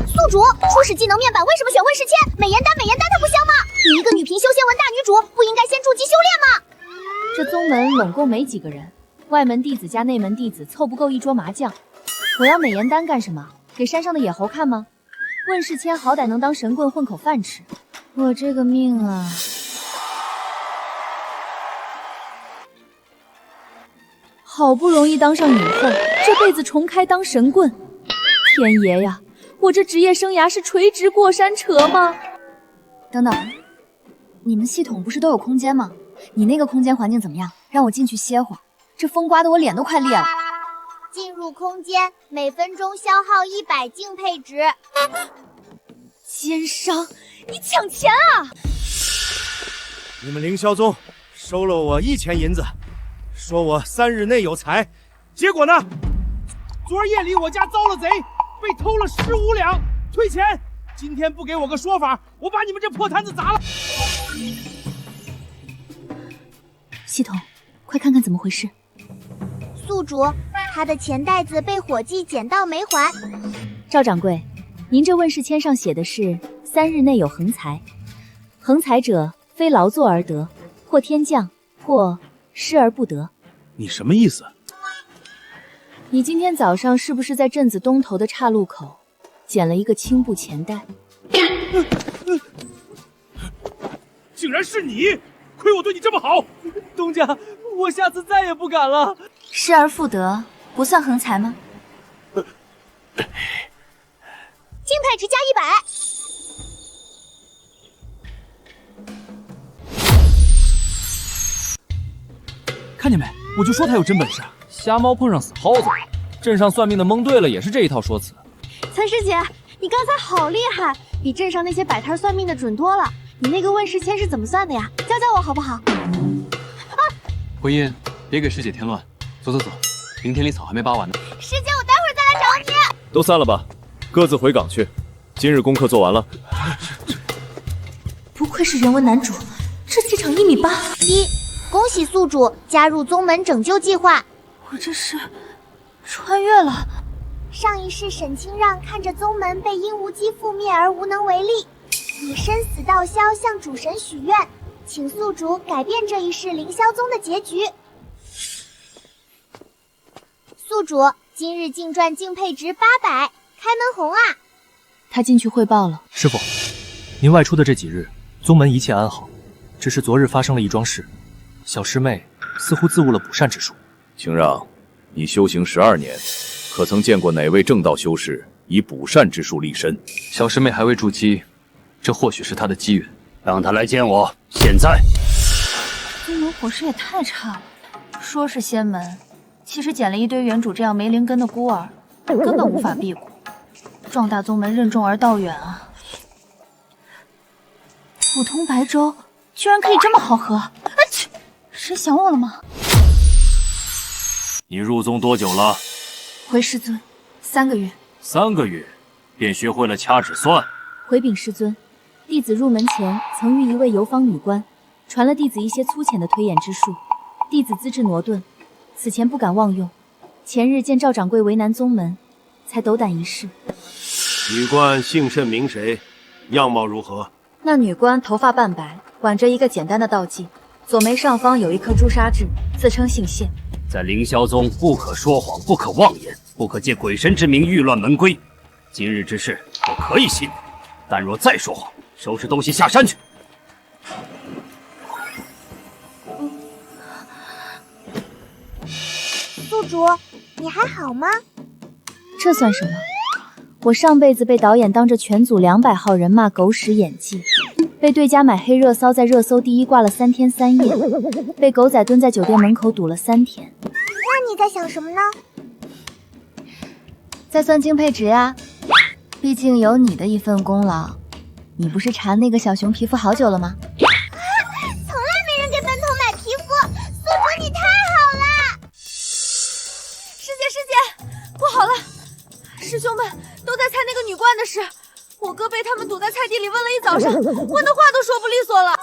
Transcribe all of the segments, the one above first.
宿主，初始技能面板为什么选问世谦？美颜丹它不香吗？你一个女频修仙文大女主，不应该先筑基修炼吗？这宗门拢共没几个人，外门弟子加内门弟子凑不够一桌麻将。我要美颜丹干什么？给山上的野猴看吗？问世谦好歹能当神棍混口饭吃，我这个命啊！好不容易当上女后，这辈子重开当神棍，天爷呀！我这职业生涯是垂直过山车吗？等等，你们系统不是都有空间吗？你那个空间环境怎么样？让我进去歇会儿，这风刮得我脸都快裂了。进入空间，每分钟消耗100敬佩值。奸商，你抢钱啊！你们凌霄宗收了我1000银子，说我3日内有财，结果呢？昨儿夜里我家遭了贼，被偷了15两，退钱。今天不给我个说法，我把你们这破摊子砸了。系统，快看看怎么回事。宿主，他的钱袋子被伙计捡到没还。赵掌柜，您这问世签上写的是3日内有横财，横财者非劳作而得，或天降，或失而不得。你什么意思？你今天早上是不是在镇子东头的岔路口捡了一个青布钱袋？竟然是你！亏我对你这么好，东家，我下次再也不敢了。失而复得，不算横财吗？敬佩值加100。看见没？我就说他有真本事。瞎猫碰上死耗子，镇上算命的蒙对了，也是这一套说辞。岑师姐，你刚才好厉害，比镇上那些摆摊算命的准多了。你那个问世签是怎么算的呀？教教我好不好？回音，别给师姐添乱。走走走，明天里草还没扒完呢。师姐，我待会儿再来找你。都散了吧，各自回岗去。今日功课做完了。不愧是人文男主，这气场1.8米。恭喜宿主加入宗门拯救计划。我这是穿越了。上一世沈清让看着宗门被殷无忌覆灭而无能为力，以生死道消向主神许愿，请宿主改变这一世凌霄宗的结局。宿主今日净赚敬佩值800，开门红啊！他进去汇报了。师父，您外出的这几日，宗门一切安好，只是昨日发生了一桩事，小师妹似乎自悟了补善之术。清让，你修行12年，可曾见过哪位正道修士以补善之术立身？小师妹还未筑基，这或许是她的机缘。让她来见我，现在。宗门伙食也太差了，说是仙门，其实捡了一堆原主这样没灵根的孤儿，根本无法庇护。壮大宗门任重而道远啊！普通白粥居然可以这么好喝，去！谁想我了吗？你入宗多久了？回师尊，3个月。3个月，便学会了掐指算。回禀师尊，弟子入门前曾遇一位游方女官，传了弟子一些粗浅的推演之术，弟子资质挪顿，此前不敢妄用。前日见赵掌柜为难宗门，才斗胆一试。女官姓甚名谁？样貌如何？那女官头发半白，挽着一个简单的道记，左眉上方有一颗朱砂痣，自称姓谢。在凌霄宗，不可说谎，不可妄言，不可借鬼神之名欲乱门规。今日之事，我可以信，但若再说谎，收拾东西下山去。宿主，你还好吗？这算什么？我上辈子被导演当着全组200号人骂狗屎演技，被对家买黑热骚在热搜第1挂了3天3夜，被狗仔蹲在酒店门口堵了3天。那你在想什么呢？在算敬佩值呀，毕竟有你的一份功劳。你不是馋那个小熊皮肤好久了吗？从来没人给本统买皮肤，宿主你太好了！师姐，不好了！师兄们都在猜那个女冠的事，我哥被他们堵在菜地里问了一早上，问的话都说不利索了。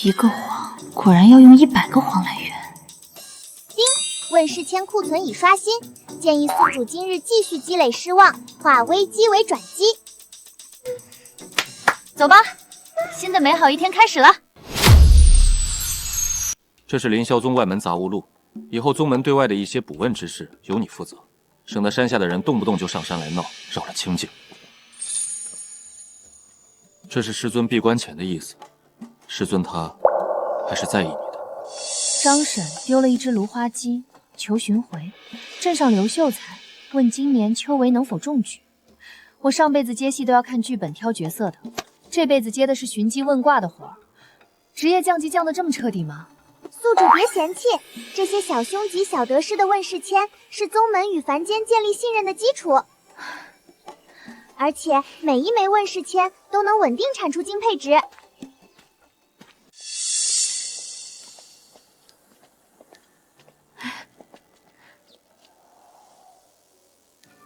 一个谎果然要用100个谎来圆。问世签库存已刷新，建议宿主今日继续积累失望，化危机为转机。走吧，新的美好一天开始了。这是凌霄宗外门杂物录，以后宗门对外的一些补问之事由你负责，省得山下的人动不动就上山来闹，扰了清静。这是师尊闭关前的意思，师尊他还是在意你的。张婶丢了一只芦花鸡，求寻回。镇上刘秀才问今年秋闱能否中举。我上辈子接戏都要看剧本挑角色的，这辈子接的是寻机问卦的活儿。职业降级降得这么彻底吗？宿主别嫌弃，这些小凶吉小得失的问世签是宗门与凡间建立信任的基础。而且每一枚问世签都能稳定产出金配值。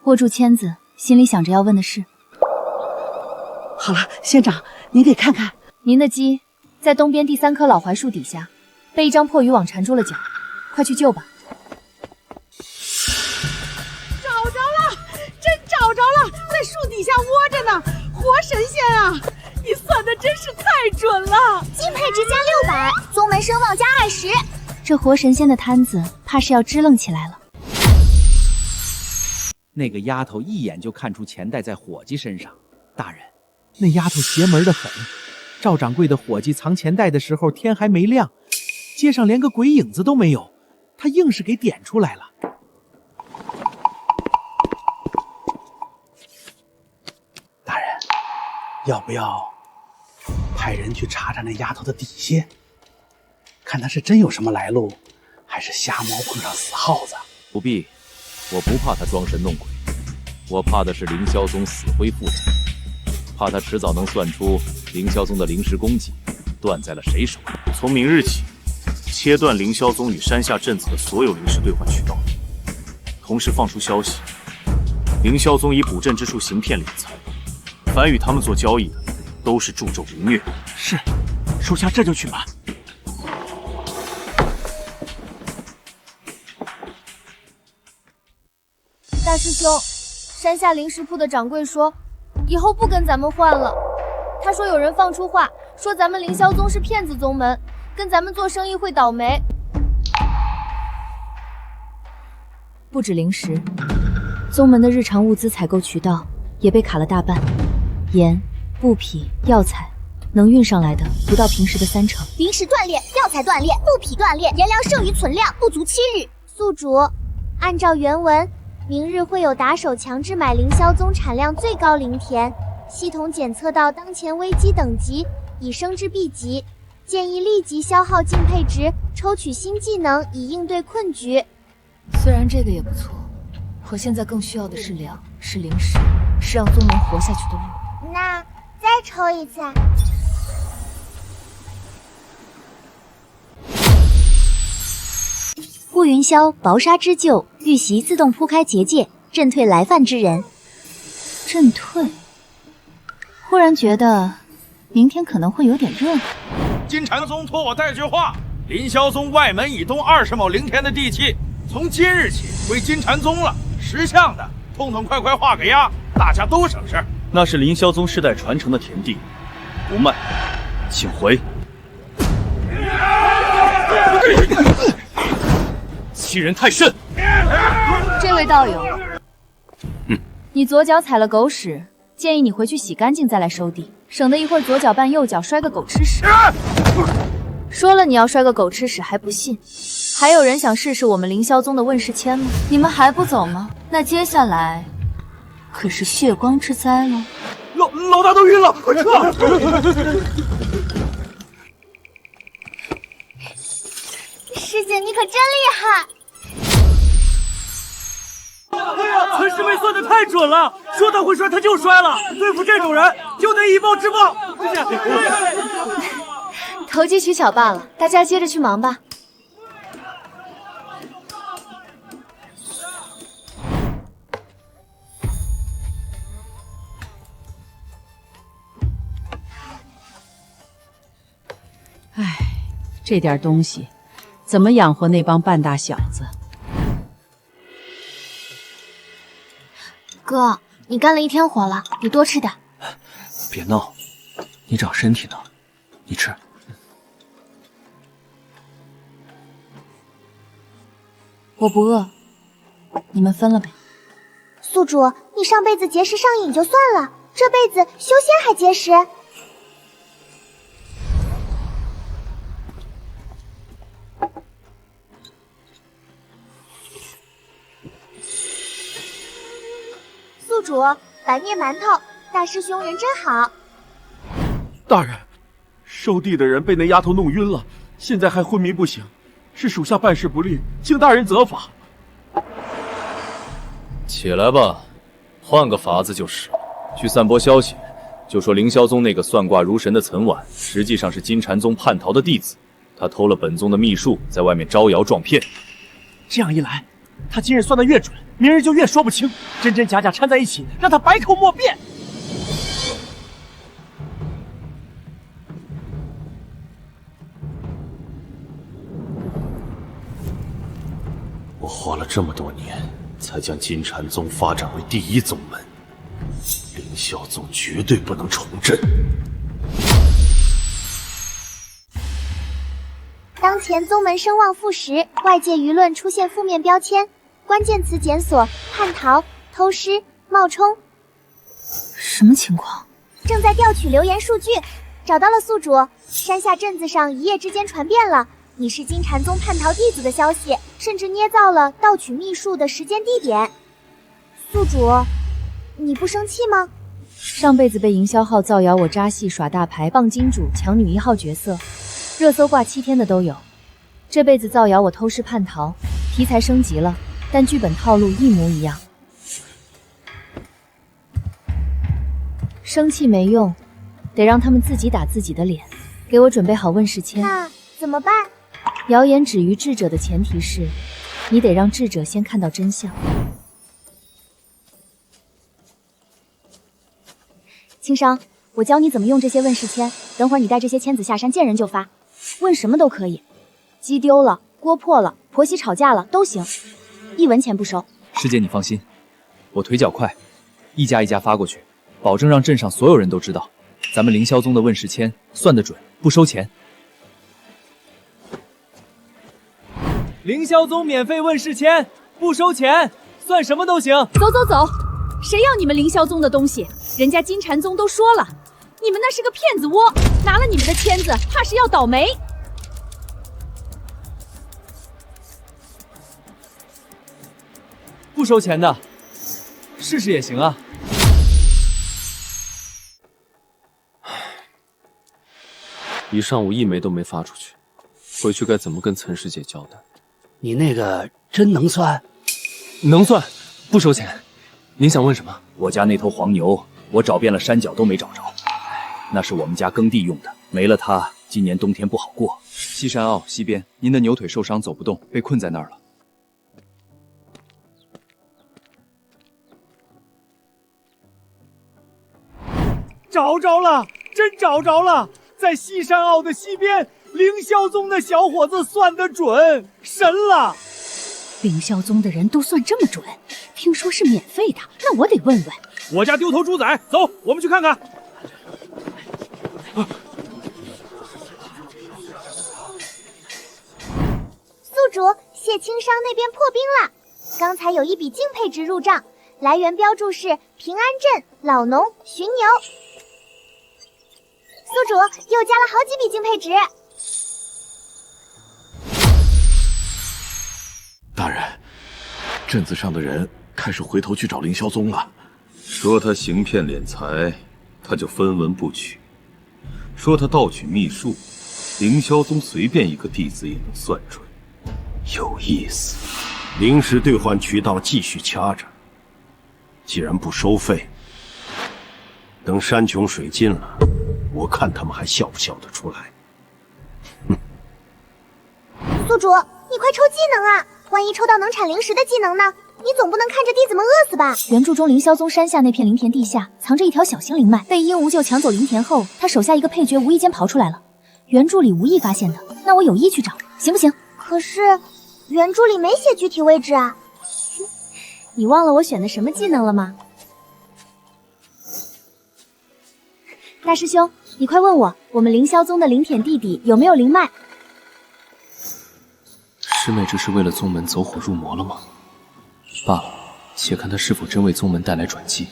握住签子，心里想着要问的事。好了，仙长，您给看看，您的鸡在东边第3棵老槐树底下，被一张破渔网缠住了脚，快去救吧。找着了，真找着了，在树底下窝着呢，活神仙啊！你算的真是太准了，金配值加600，宗门声望加20。这活神仙的摊子，怕是要支棱起来了。那个丫头一眼就看出钱袋在伙计身上。大人，那丫头邪门的很。赵掌柜的伙计藏钱袋的时候天还没亮，街上连个鬼影子都没有，他硬是给点出来了。大人，要不要派人去查查那丫头的底细，看她是真有什么来路，还是瞎猫碰上死耗子？不必，我不怕他装神弄鬼，我怕的是凌霄宗死灰复燃，怕他迟早能算出凌霄宗的灵石供给断在了谁手里。从明日起，切断凌霄宗与山下镇子的所有灵石兑换渠道，同时放出消息，凌霄宗以补镇之术行骗敛财，凡与他们做交易的，都是助纣凌虐。是，属下这就去办。大师兄，山下灵石铺的掌柜说，以后不跟咱们换了。他说有人放出话，说咱们凌霄宗是骗子宗门，跟咱们做生意会倒霉。不止灵石，宗门的日常物资采购渠道也被卡了大半，盐、布匹、药材能运上来的不到平时的30%。灵石断裂，药材断裂，布匹断裂，颜料剩余存量不足7日。宿主，按照原文，明日会有打手强制买凌霄宗产量最高灵田，系统检测到当前危机等级已升至 B 级，建议立即消耗净配值，抽取新技能以应对困局。虽然这个也不错，我现在更需要的是粮，是灵石，是让宗门活下去的路。那再抽一次。顾云霄薄纱织就，玉玺自动铺开结界，震退来犯之人。震退。忽然觉得明天可能会有点热闹。金禅宗托我带句话，凌霄宗外门以东20亩灵田的地契，从今日起归金禅宗了。识相的，痛痛快快画个押，大家都省事。那是凌霄宗世代传承的田地，不卖，请回。欺人太甚！这位道友，你左脚踩了狗屎，建议你回去洗干净再来收地，省得一会儿左脚绊右脚摔个狗吃屎。说了你要摔个狗吃屎还不信，还有人想试试我们凌霄宗的问世签吗？你们还不走吗？那接下来可是血光之灾了。老大都晕了，快撤！师姐，你可真厉害！村师妹算的太准了，说他会摔他就摔了，对付这种人就得以暴制暴。投机取巧罢了，大家接着去忙吧。唉，这点东西怎么养活那帮半大小子？哥，你干了一天活了，你多吃点。别闹，你长身体呢，你吃。我不饿，你们分了呗。宿主，你上辈子节食上瘾就算了，这辈子修仙还节食？宿主，白面馒头，大师兄人真好。大人，收地的人被那丫头弄晕了，现在还昏迷不醒，是属下办事不力，请大人责罚。起来吧，换个法子就是了。去散播消息，就说凌霄宗那个算卦如神的岑婉，实际上是金禅宗叛逃的弟子，他偷了本宗的秘术，在外面招摇撞骗。这样一来，他今日算得越准，明日就越说不清，真真假假掺在一起，让他百口莫辩。我花了这么多年，才将金禅宗发展为第一宗门，凌霄宗绝对不能重振。当前宗门声望负10，外界舆论出现负面标签，关键词检索：叛逃、偷师、冒充。什么情况？正在调取留言数据，找到了宿主。山下镇子上一夜之间传遍了你是金禅宗叛逃弟子的消息，甚至捏造了盗取秘术的时间地点。宿主，你不生气吗？上辈子被营销号造谣我扎戏耍大牌傍金主抢女1号角色，热搜挂7天的都有。这辈子造谣我偷师叛逃，题材升级了，但剧本套路一模一样。生气没用，得让他们自己打自己的脸。给我准备好问世签。那怎么办？谣言止于智者的前提是，你得让智者先看到真相。轻伤，我教你怎么用这些问世签，等会儿你带这些签子下山见人就发，问什么都可以，鸡丢了、锅破了、婆媳吵架了都行，1文钱不收。师姐你放心，我腿脚快，一家一家发过去，保证让镇上所有人都知道，咱们凌霄宗的问世签算得准，不收钱。凌霄宗免费问世签，不收钱，算什么都行。走走走，谁要你们凌霄宗的东西？人家金禅宗都说了，你们那是个骗子窝，拿了你们的签子，怕是要倒霉。不收钱的，试试也行啊。一上午1枚都没发出去，回去该怎么跟岑师姐交代？你那个真能算？能算，不收钱。您想问什么？我家那头黄牛，我找遍了山脚都没找着，那是我们家耕地用的，没了它，今年冬天不好过。西山坳西边，您的牛腿受伤走不动，被困在那儿了。找着了，真找着了，在西山坳的西边，凌霄宗的小伙子算得准，神了！凌霄宗的人都算这么准，听说是免费的，那我得问问。我家丢头猪仔，走，我们去看看。宿主，谢轻商那边破冰了，刚才有一笔净配值入账，来源标注是平安镇老农寻牛。宿主又加了好几笔净配值。大人，镇子上的人开始回头去找凌霄宗了，说他行骗敛财，他就分文不取；说他盗取秘术，凌霄宗随便一个弟子也能算准。有意思，临时兑换渠道继续掐着，既然不收费，等山穷水尽了，我看他们还笑不笑得出来。宿主，你快抽技能啊！万一抽到能产灵石的技能呢？你总不能看着弟子们饿死吧？原著中凌霄宗山下那片灵田地下藏着一条小型灵脉，被殷无咎抢走灵田后，他手下一个配角无意间刨出来了。原著里无意发现的，那我有意去找，行不行？可是原著里没写具体位置啊。你忘了我选的什么技能了吗？大师兄，你快问我，我们凌霄宗的灵舔地底有没有灵脉？师妹这是为了宗门走火入魔了吗？罢了，且看他是否真为宗门带来转机。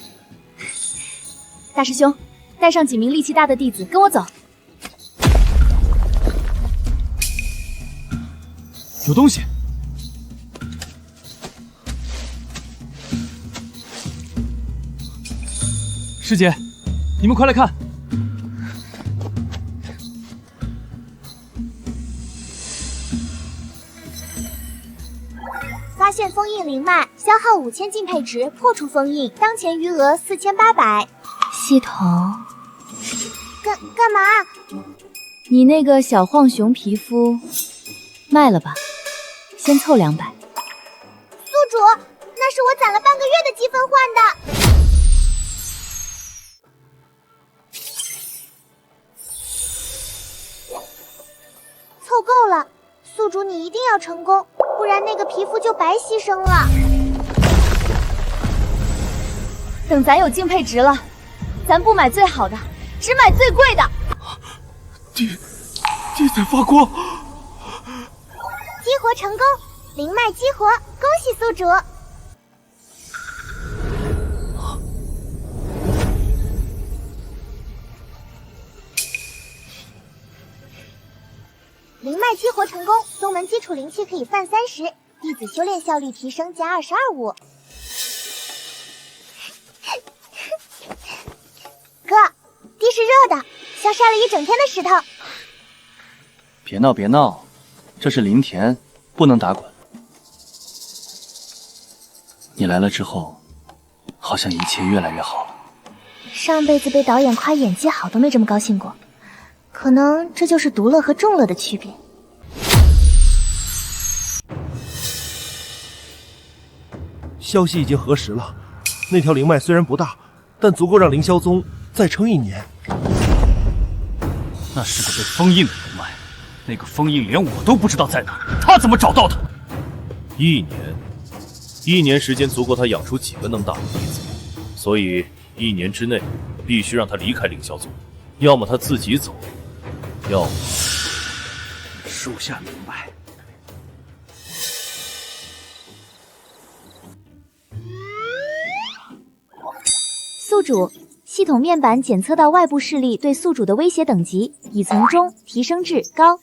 大师兄，带上几名力气大的弟子跟我走。有东西！师姐，你们快来看！发现封印灵脉，消耗5000敬佩值，破除封印，当前余额4800。系统，干嘛？你那个小浣熊皮肤卖了吧，先凑200。宿主，那是我攒了半个月的积分换的。凑够了，宿主你一定要成功，不然那个皮肤就白牺牲了。等咱有敬佩值了，咱不买最好的，只买最贵的。地在发光，激活成功，灵脉激活，恭喜宿主。灵脉激活成功，宗门基础灵气可以泛30%，弟子修炼效率提升加225%。哥，地是热的，像晒了一整天的石头。别闹别闹，这是灵田，不能打滚。你来了之后，好像一切越来越好了。上辈子被导演夸演技好都没这么高兴过，可能这就是独乐和众乐的区别。消息已经核实了，那条灵脉虽然不大，但足够让凌霄宗再撑1年。那是个被封印的灵脉，那个封印连我都不知道在哪儿，他怎么找到的？1年时间足够他养出几个能打的弟子，所以1年之内必须让他离开凌霄宗，要么他自己走，要么属下明白。宿主，系统面板检测到外部势力对宿主的威胁等级已从中提升至高，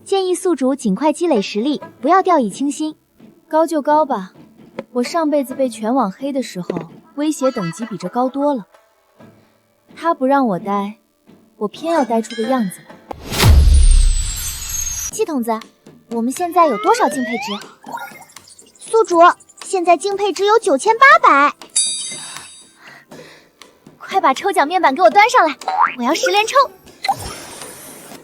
建议宿主尽快积累实力，不要掉以轻心。高就高吧，我上辈子被全网黑的时候，威胁等级比这高多了。他不让我待，我偏要待出个样子来。系统子，我们现在有多少敬佩值？宿主，现在敬佩值有9800。快把抽奖面板给我端上来，我要10连抽！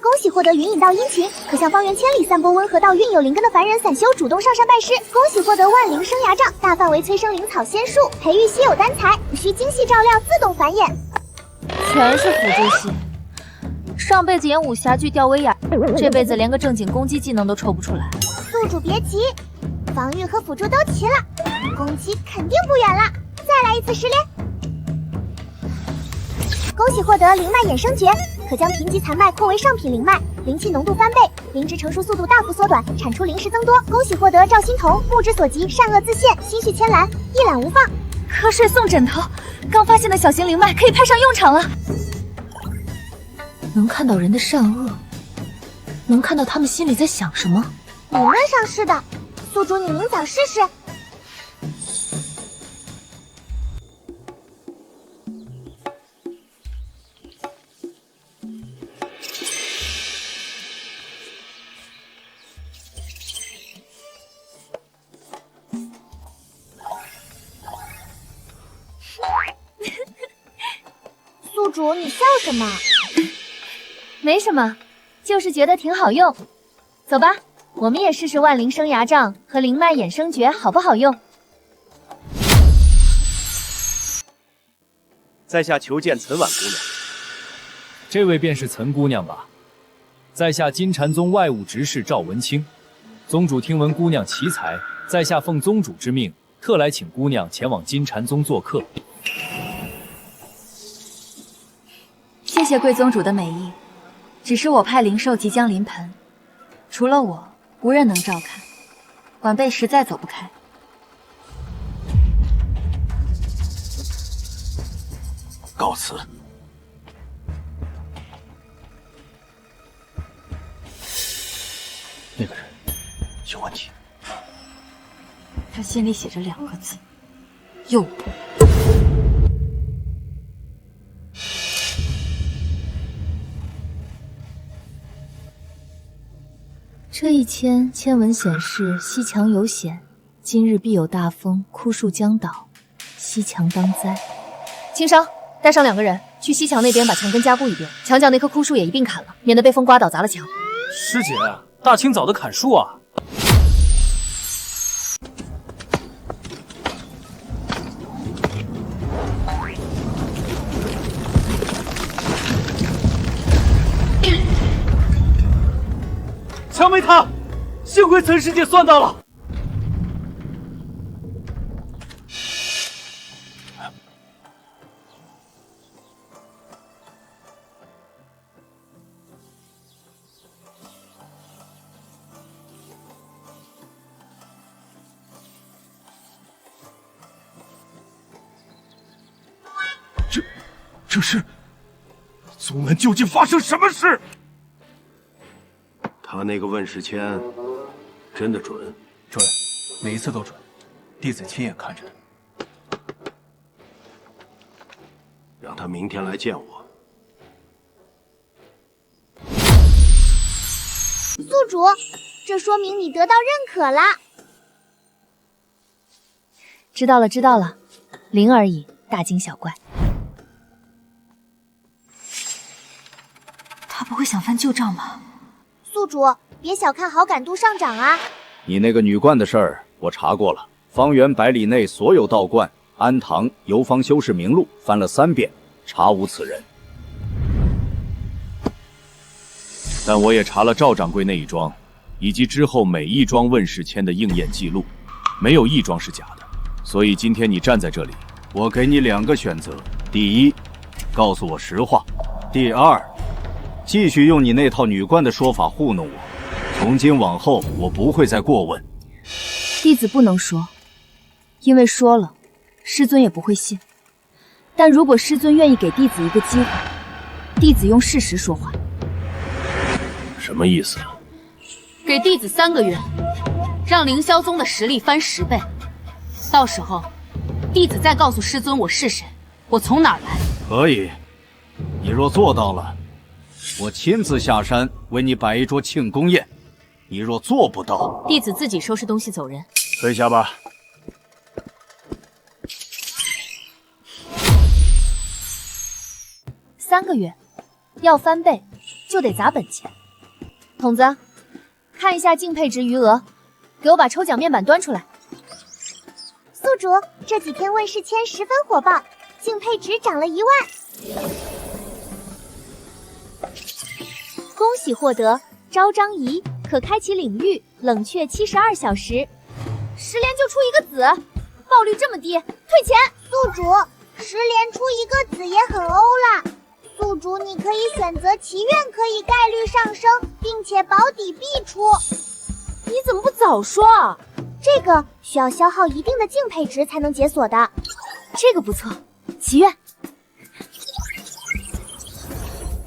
恭喜获得云引道殷勤，可向方圆千里散播温和道运有灵根的凡人散修主动上山拜师。恭喜获得万灵生涯杖，大范围催生灵草仙树，培育稀有丹材，无需精细照料，自动繁衍。全是辅助系，上辈子演武侠剧吊威亚，这辈子连个正经攻击技能都抽不出来。宿主别急，防御和辅助都齐了，攻击肯定不远了。再来一次10连。恭喜获得灵脉衍生诀，可将贫瘠残脉扩为上品灵脉，灵气浓度翻倍，灵芝成熟速度大幅缩短，产出灵石增多。恭喜获得赵心童，目之所及，善恶自现，心绪千澜，一览无放。瞌睡送枕头，刚发现的小型灵脉可以派上用场了。能看到人的善恶，能看到他们心里在想什么。理论上是的，宿主你明早试试。宿主，你笑什么？没什么，就是觉得挺好用。走吧，我们也试试万灵生涯杖和灵脉衍生诀好不好用。在下求见岑婉姑娘。这位便是岑姑娘吧？在下金禅宗外务执事赵文清，宗主听闻姑娘奇才，在下奉宗主之命，特来请姑娘前往金禅宗做客。谢谢。谢贵宗主的美意，只是我派灵兽即将临盆，除了我，无人能照看，晚辈实在走不开。告辞。那个人有问题。他心里写着2个字：诱捕。这一签文显示西墙有险，今日必有大风，枯树将倒，西墙当灾。轻伤，带上2个人去西墙那边把墙根加固一遍，墙角那棵枯树也一并砍了，免得被风刮倒砸了墙。师姐，大清早的砍树啊！墙没塌，幸亏岑师姐算到了。这是宗门究竟发生什么事？他那个问世签真的准？准，每一次都准，弟子亲眼看着的。让他明天来见我。宿主，这说明你得到认可啦。知道了，知道了，灵而已，大惊小怪。他不会想翻旧账吗？宿主，别小看好感度上涨啊！你那个女冠的事儿，我查过了，方圆100里内所有道观、庵堂、游方修士名录翻了3遍，查无此人。但我也查了赵掌柜那一桩，以及之后每一桩问世签的应验记录，没有一桩是假的。所以今天你站在这里，我给你2个选择：第一，告诉我实话；第二，继续用你那套女冠的说法糊弄我。从今往后，我不会再过问。弟子不能说，因为说了，师尊也不会信。但如果师尊愿意给弟子一个机会，弟子用事实说话。什么意思？给弟子3个月，让凌霄宗的实力翻10倍。到时候，弟子再告诉师尊我是谁，我从哪儿来。可以，你若做到了，我亲自下山为你摆一桌庆功宴；你若做不到，弟子自己收拾东西走人。退下吧。3个月，要翻倍就得砸本钱。筒子，看一下净配值余额，给我把抽奖面板端出来。宿主，这几天问世签十分火爆，净配值涨了1万。恭喜获得招张仪，可开启领域冷却72小时，10连就出一个紫，爆率这么低，退钱。宿主，10连出一个紫也很欧啦。宿主，你可以选择祈愿，可以概率上升，并且保底必出。你怎么不早说啊？这个需要消耗一定的净配值才能解锁的。这个不错，祈愿。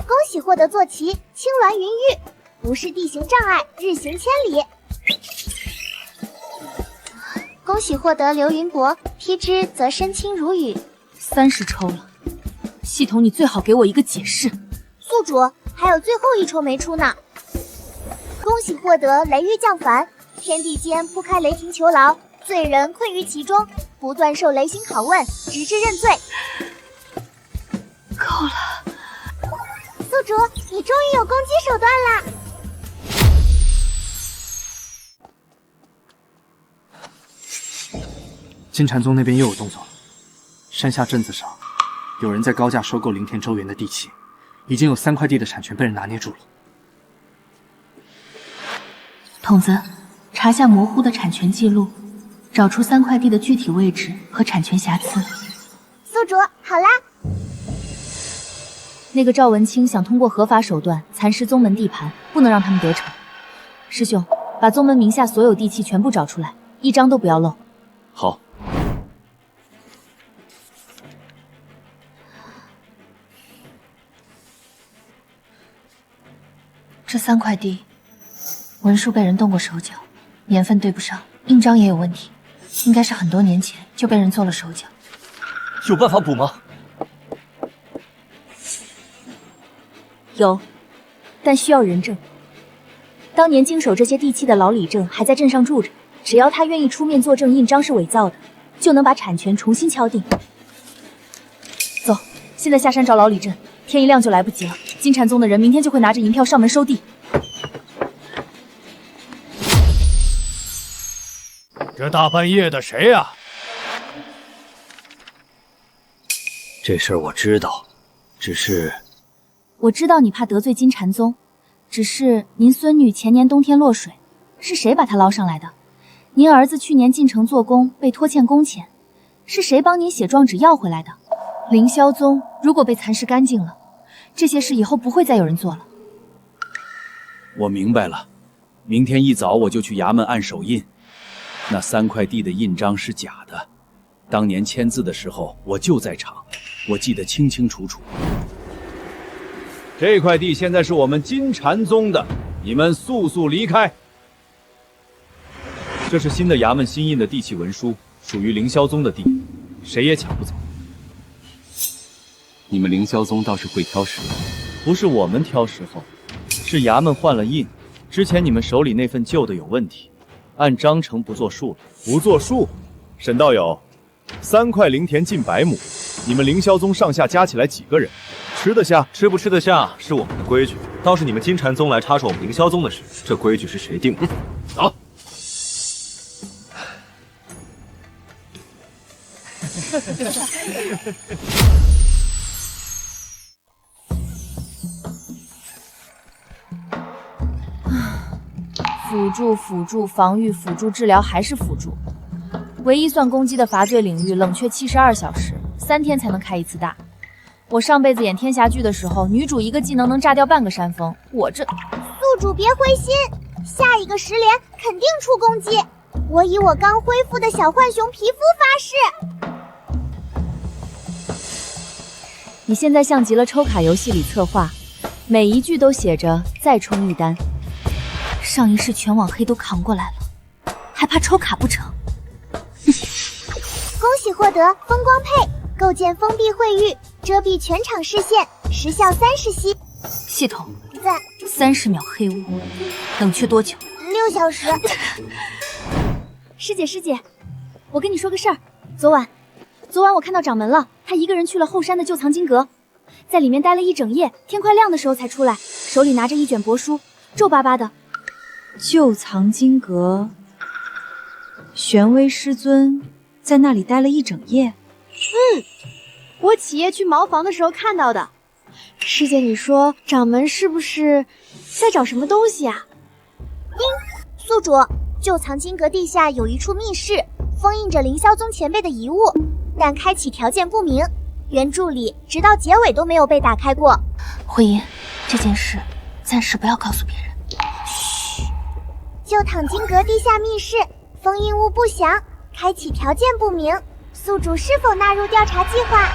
恭喜获得坐骑青鸾云玉，不是地形障碍，日行千里。恭喜获得流云帛，劈之则身轻如雨。30抽了，系统你最好给我一个解释。宿主，还有最后一抽没出呢。恭喜获得雷狱降凡，天地间铺开雷霆囚牢，罪人困于其中，不断受雷刑拷问，直至认罪。够了。宿主，你终于有攻击手段啦！金禅宗那边又有动作了，山下镇子上有人在高价收购灵田周原的地契，已经有3块地的产权被人拿捏住了。筒子，查下模糊的产权记录，找出3块地的具体位置和产权瑕疵。宿主，好啦。那个赵文清想通过合法手段蚕食宗门地盘，不能让他们得逞。师兄，把宗门名下所有地契全部找出来，一张都不要漏。好。这3块地，文书被人动过手脚，年份对不上，印章也有问题，应该是很多年前就被人做了手脚。有办法补吗？有，但需要人证。当年经手这些地契的老李正还在镇上住着，只要他愿意出面作证，印章是伪造的，就能把产权重新敲定。走，现在下山找老李正，天一亮就来不及了。金禅宗的人明天就会拿着银票上门收地。这大半夜的，谁呀？这事儿我知道，只是……我知道你怕得罪金禅宗，只是您孙女前年冬天落水，是谁把她捞上来的？您儿子去年进城做工被拖欠工钱，是谁帮您写状纸要回来的？凌霄宗如果被蚕食干净了，这些事以后不会再有人做了。我明白了，明天一早我就去衙门按手印。那3块地的印章是假的，当年签字的时候我就在场，我记得清清楚楚。这块地现在是我们金禅宗的，你们速速离开。这是新的衙门新印的地契文书，属于凌霄宗的地，谁也抢不走。你们凌霄宗倒是会挑时候，不是我们挑时候，是衙门换了印。之前你们手里那份旧的有问题，按章程不作数了。不作数？沈道友，3块灵田近100亩，你们凌霄宗上下加起来几个人？吃得下？吃不吃得下是我们的规矩，倒是你们金禅宗来插手我们凌霄宗的事，这规矩是谁定的？走。辅助，防御辅助，治疗还是辅助。唯一算攻击的罚罪领域，冷却72小时，3天才能开一次大。我上辈子演天侠剧的时候，女主一个技能能炸掉半个山峰，我这……宿主别灰心，下一个10连肯定出攻击。我以我刚恢复的小浣熊皮肤发誓。你现在像极了抽卡游戏里策划，每一句都写着再充1单。上一世全网黑都扛过来了，还怕抽卡不成？恭喜获得风光配，构建封闭会域，遮蔽全场视线，时效30息。系统在30秒黑屋，冷却多久？6小时。师姐，我跟你说个事儿。昨晚我看到掌门了，他一个人去了后山的旧藏经阁，在里面待了一整夜，天快亮的时候才出来，手里拿着一卷帛书，皱巴巴的。旧藏经阁，玄威师尊在那里待了一整夜。我起夜去茅房的时候看到的。师姐，你说掌门是不是在找什么东西啊？宿主，旧藏经阁地下有一处密室，封印着凌霄宗前辈的遗物，但开启条件不明，原著里直到结尾都没有被打开过。慧音，这件事暂时不要告诉别人。旧藏经阁地下密室，封印物不详，开启条件不明，宿主是否纳入调查计划？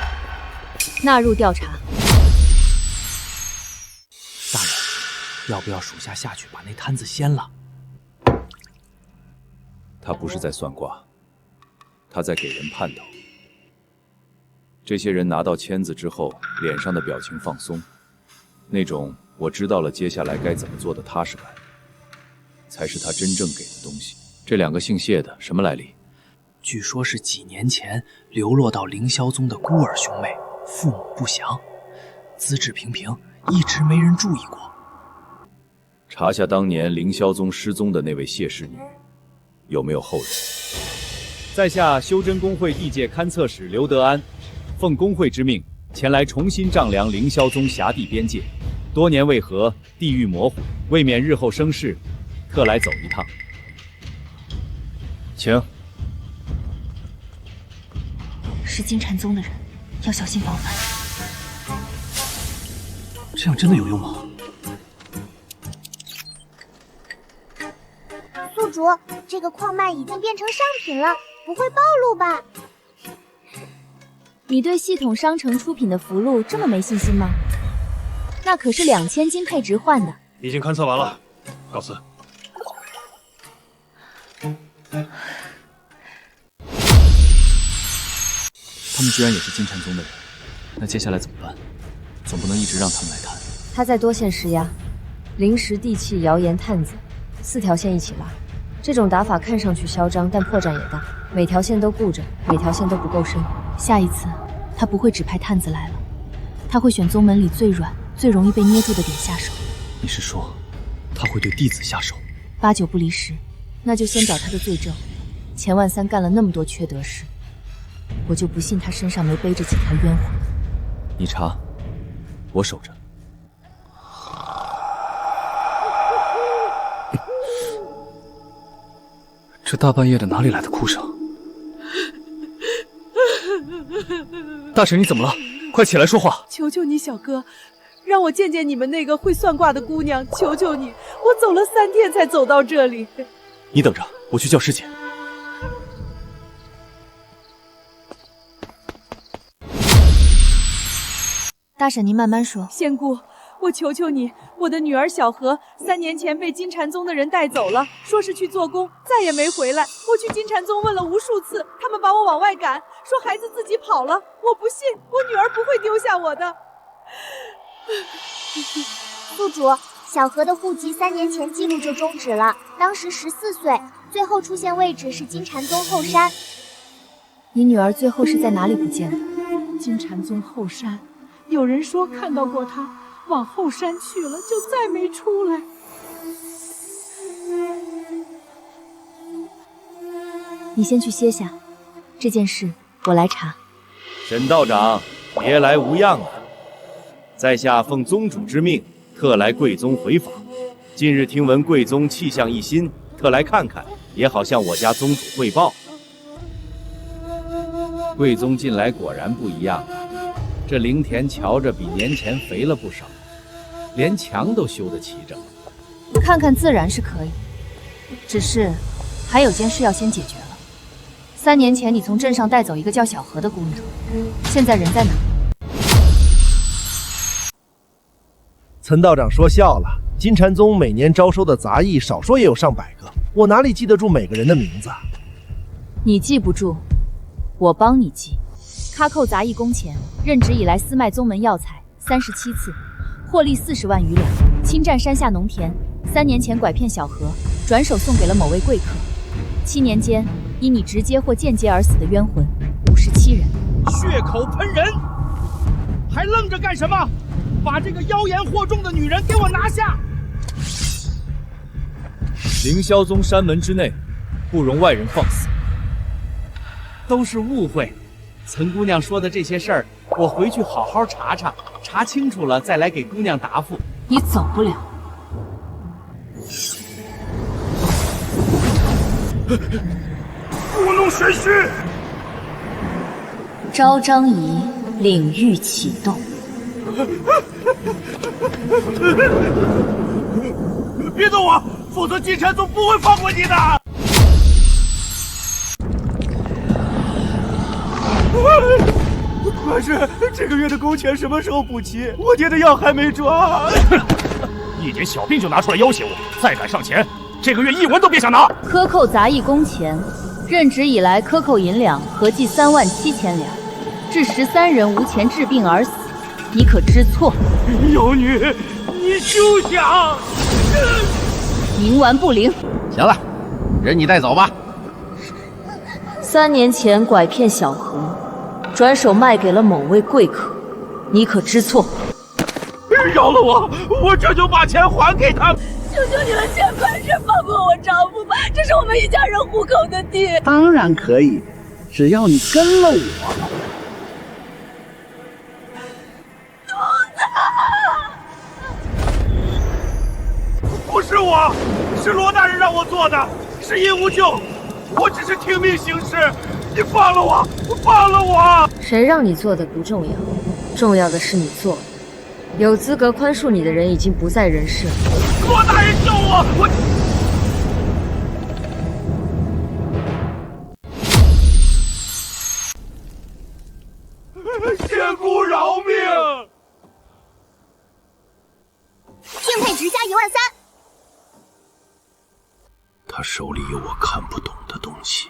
纳入调查。大人，要不要属下下去把那摊子掀了？他不是在算卦，他在给人盼头。这些人拿到签子之后，脸上的表情放松，那种我知道了接下来该怎么做的踏实感，才是他真正给的东西。这2个姓谢的什么来历？据说是几年前流落到凌霄宗的孤儿兄妹，父母不详，资质平平，一直没人注意过。查下当年凌霄宗失踪的那位谢氏女，有没有后人？在下修真公会地界勘测使刘德安，奉公会之命前来重新丈量凌霄宗辖地边界，多年未合，地域模糊，为免日后生事，特来走一趟。请。是金禅宗的人，要小心防范。这样真的有用吗？宿主，这个矿脉已经变成商品了，不会暴露吧？你对系统商城出品的符箓这么没信心吗？那可是2000金配值换的。已经勘测完了，告辞。他们居然也是金蝉宗的人，那接下来怎么办？总不能一直让他们来谈。他在多线施压，灵石、地气、谣言、探子，4条线一起拉。这种打法看上去嚣张，但破绽也大。每条线都顾着，每条线都不够深。下一次，他不会只派探子来了，他会选宗门里最软、最容易被捏住的点下手。你是说，他会对弟子下手？8九不离10，那就先找他的罪证。钱万三干了那么多缺德事，我就不信他身上没背着几条冤魂。你查，我守着。这大半夜的哪里来的哭声？大婶，你怎么了？快起来说话！求求你，小哥，让我见见你们那个会算卦的姑娘，求求你！我走了3天才走到这里。你等着，我去叫师姐。大婶，您慢慢说。仙姑，我求求你，我的女儿小荷3年前被金蝉宗的人带走了，说是去做工，再也没回来。我去金蝉宗问了无数次，他们把我往外赶，说孩子自己跑了。我不信，我女儿不会丢下我的。宿主，小荷的户籍3年前记录就终止了，当时14岁，最后出现位置是金蝉宗后山。你女儿最后是在哪里不见的？金蝉宗后山。有人说看到过他往后山去了，就再没出来。你先去歇下，这件事我来查。沈道长，别来无恙啊！在下奉宗主之命，特来贵宗回访。近日听闻贵宗气象一新，特来看看，也好向我家宗主汇报。贵宗近来果然不一样啊！这灵田瞧着比年前肥了不少，连墙都修得齐整。看看自然是可以，只是还有件事要先解决了。3年前你从镇上带走一个叫小荷的姑娘，现在人在哪？岑道长说笑了，金蝉宗每年招收的杂役少说也有上百个，我哪里记得住每个人的名字？你记不住，我帮你记。卡扣杂役工钱，任职以来私卖宗门药材37次，获利40万余两，侵占山下农田。3年前拐骗小荷，转手送给了某位贵客。7年间，因你直接或间接而死的冤魂57人。血口喷人，还愣着干什么？把这个妖言惑众的女人给我拿下！凌霄宗山门之内，不容外人放肆。都是误会。岑姑娘说的这些事儿，我回去好好查查，查清楚了再来给姑娘答复。你走不了。故弄玄虚！昭彰仪领域启动。别动我，否则金蝉宗不会放过你的！可是这个月的工钱什么时候补齐？我爹的药还没抓。一点小病就拿出来要挟我，再敢上前，这个月1文都别想拿。克扣杂役工钱，任职以来克扣银两合计37000两，致13人无钱治病而死，你可知错？妖女，你休想！冥顽不灵。行了，人你带走吧。3年前拐骗小荷，转手卖给了某位贵客，你可知错？饶了我，我这就把钱还给他。求求你了，钱快是放过我丈夫吧，这是我们一家人糊口的地。当然可以，只要你跟了我。不是我，是罗大人让我做的，是因无救，我只是听命行事。你放了我，放了我！谁让你做的不重要，重要的是你做的。有资格宽恕你的人已经不在人世了。郭大人救我！仙姑饶命！敬佩值加13000。他手里有我看不懂的东西。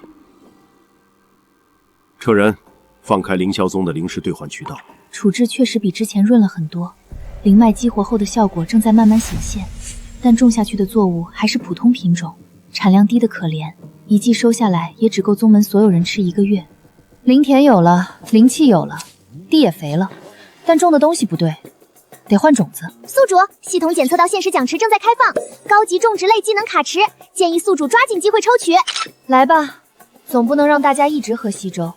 撤人，放开凌霄宗的灵石兑换渠道。处置确实比之前润了很多，灵脉激活后的效果正在慢慢显现，但种下去的作物还是普通品种，产量低得可怜，一季收下来也只够宗门所有人吃1个月。灵田有了，灵气有了，地也肥了，但种的东西不对，得换种子。宿主，系统检测到现实奖池正在开放，高级种植类技能卡池，建议宿主抓紧机会抽取。来吧，总不能让大家一直喝稀粥。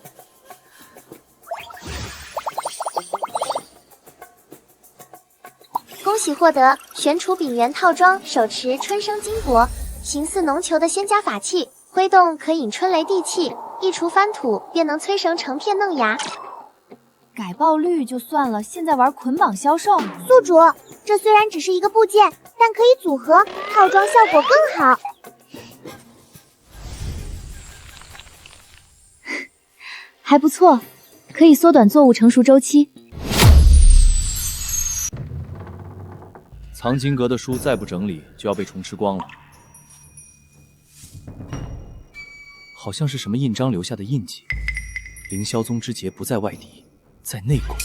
恭喜获得悬杵丙元套装，手持春生金箔，形似农球的仙家法器，挥动可引春雷地气，一除翻土便能催生成片嫩芽。改爆率就算了，现在玩捆绑销售。宿主，这虽然只是一个部件，但可以组合，套装效果更好。还不错，可以缩短作物成熟周期。藏经阁的书再不整理，就要被虫吃光了。好像是什么印章留下的印记。凌霄宗之劫不在外敌，在内宫。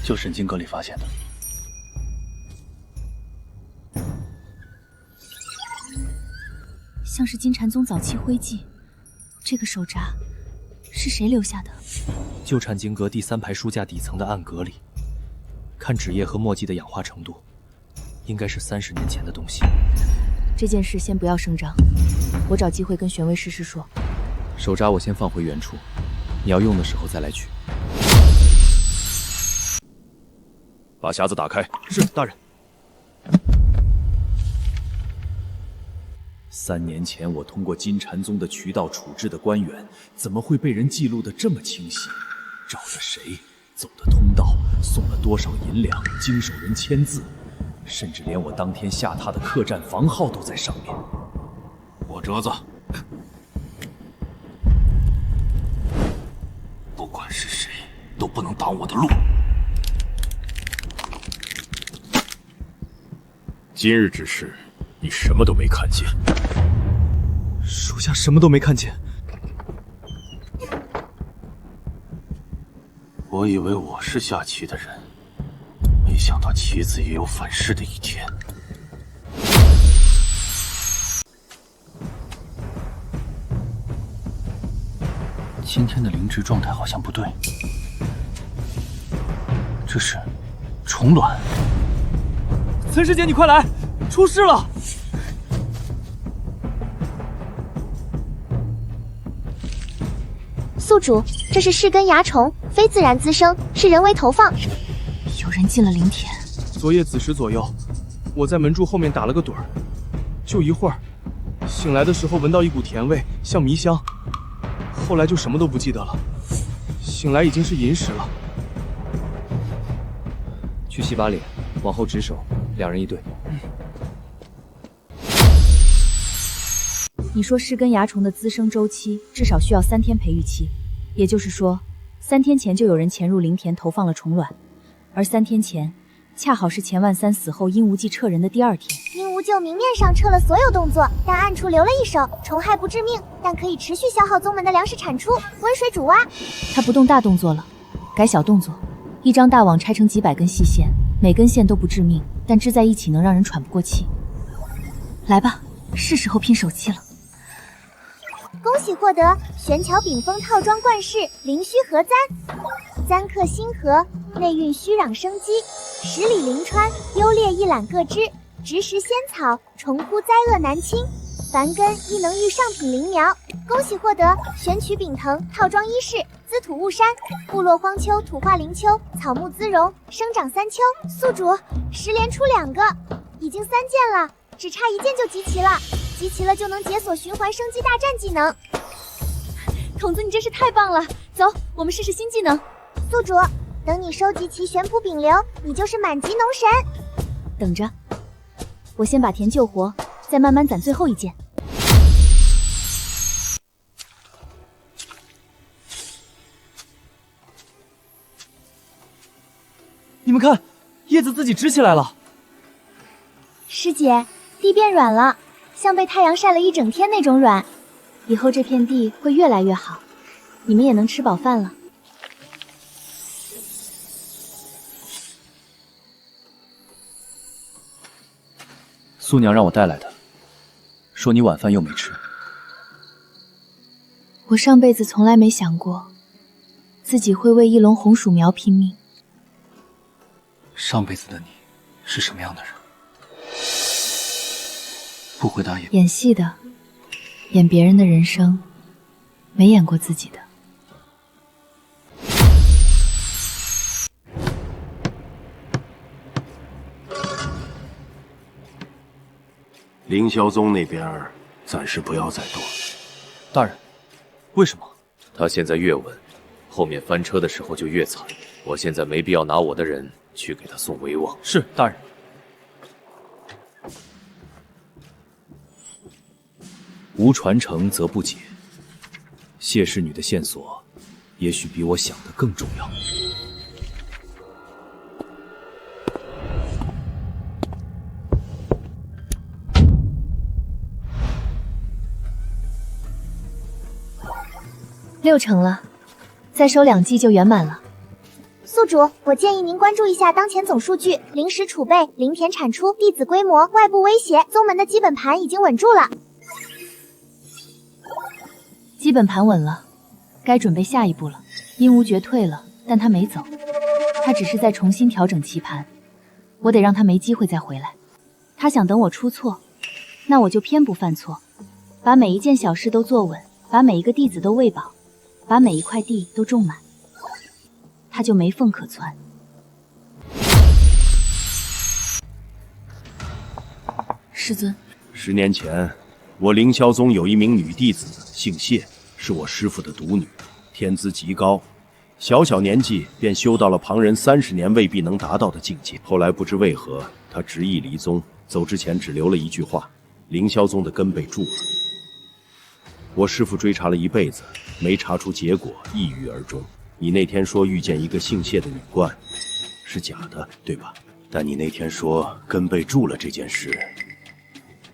就神经阁里发现的。像是金禅宗早期徽记，这个手札是谁留下的？旧禅经阁第3排书架底层的暗格里。看纸页和墨迹的氧化程度，应该是30年前的东西。这件事先不要声张，我找机会跟玄威师师说。手札我先放回原处，你要用的时候再来取。把匣子打开。是，大人。 3年前我通过金禅宗的渠道处置的官员，怎么会被人记录得这么清晰？找了谁？走的通道？送了多少银两？经手人签字，甚至连我当天下榻的客栈房号都在上面。我折子，不管是谁，都不能挡我的路。今日之事，你什么都没看见。 属下什么都没看见。我以为我是下棋的人，没想到棋子也有反噬的一天。今天的灵芝状态好像不对，这是虫卵。岑师姐，你快来，出事了！ 宿主，这是噬根蚜虫，非自然滋生，是人为投放。有人进了灵田。昨夜子时左右，我在门柱后面打了个盹儿，就一会儿，醒来的时候闻到一股甜味，像迷香。后来就什么都不记得了。醒来已经是寅时了。去洗把脸，往后值守，2人一队。你说噬根蚜虫的滋生周期至少需要3天培育期，也就是说，3天前就有人潜入灵田投放了虫卵，而3天前恰好是钱万三死后殷无忌撤人的第2天。殷无咎明面上撤了所有动作，但暗处留了一手，虫害不致命，但可以持续消耗宗门的粮食产出。温水煮蛙。他不动大动作了，改小动作，一张大网拆成几百根细线，每根线都不致命，但织在一起能让人喘不过气。来吧，是时候拼手气了。 恭喜获得玄巧炳峰套装冠饰灵虚合簪，簪刻星河，内蕴虚壤生机，10里灵川，优劣一览各枝，植食仙草，重枯灾厄难清，凡根亦能育上品灵苗。恭喜获得玄曲炳藤套装衣饰，滋土雾山，部落荒丘土化灵丘，草木滋荣，生长3秋。宿主10连出2个，已经3件了，只差1件就集齐了。 集齐了就能解锁循环升级大战技能。筒子，你真是太棒了！走，我们试试新技能。宿主，等你收集齐玄谱丙流，你就是满级农神。等着，我先把田救活，再慢慢攒最后一件。你们看，叶子自己直起来了。师姐，地变软了，像被太阳晒了一整天那种软。以后这片地会越来越好，你们也能吃饱饭了。苏娘让我带来的，说你晚饭又没吃。我上辈子从来没想过，自己会为一笼红薯苗拼命。上辈子的你是什么样的人？不回答也。演戏的，演别人的人生，没演过自己的。凌霄宗那边暂时不要再动。大人，为什么？他现在越稳，后面翻车的时候就越惨。我现在没必要拿我的人去给他送威望。是，大人。无传承则不解。谢氏女的线索，也许比我想的更重要。6成了，再收2季就圆满了。宿主，我建议您关注一下当前总数据：灵石储备、灵田产出、弟子规模、外部威胁，宗门的基本盘已经稳住了。基本盘稳了，该准备下一步了。鹦鹉诀退了，但他没走，他只是在重新调整棋盘。我得让他没机会再回来。他想等我出错，那我就偏不犯错，把每一件小事都做稳，把每一个弟子都喂饱，把每一块地都种满，他就没缝可钻。师尊，10年前，我凌霄宗有一名女弟子，姓谢，是我师父的独女，天资极高，小小年纪便修到了旁人30年未必能达到的境界。后来不知为何，她执意离宗，走之前只留了一句话：凌霄宗的根被诛了。我师父追查了一辈子，没查出结果，抑郁而终。你那天说遇见一个姓谢的女冠，是假的，对吧？但你那天说根被诛了这件事，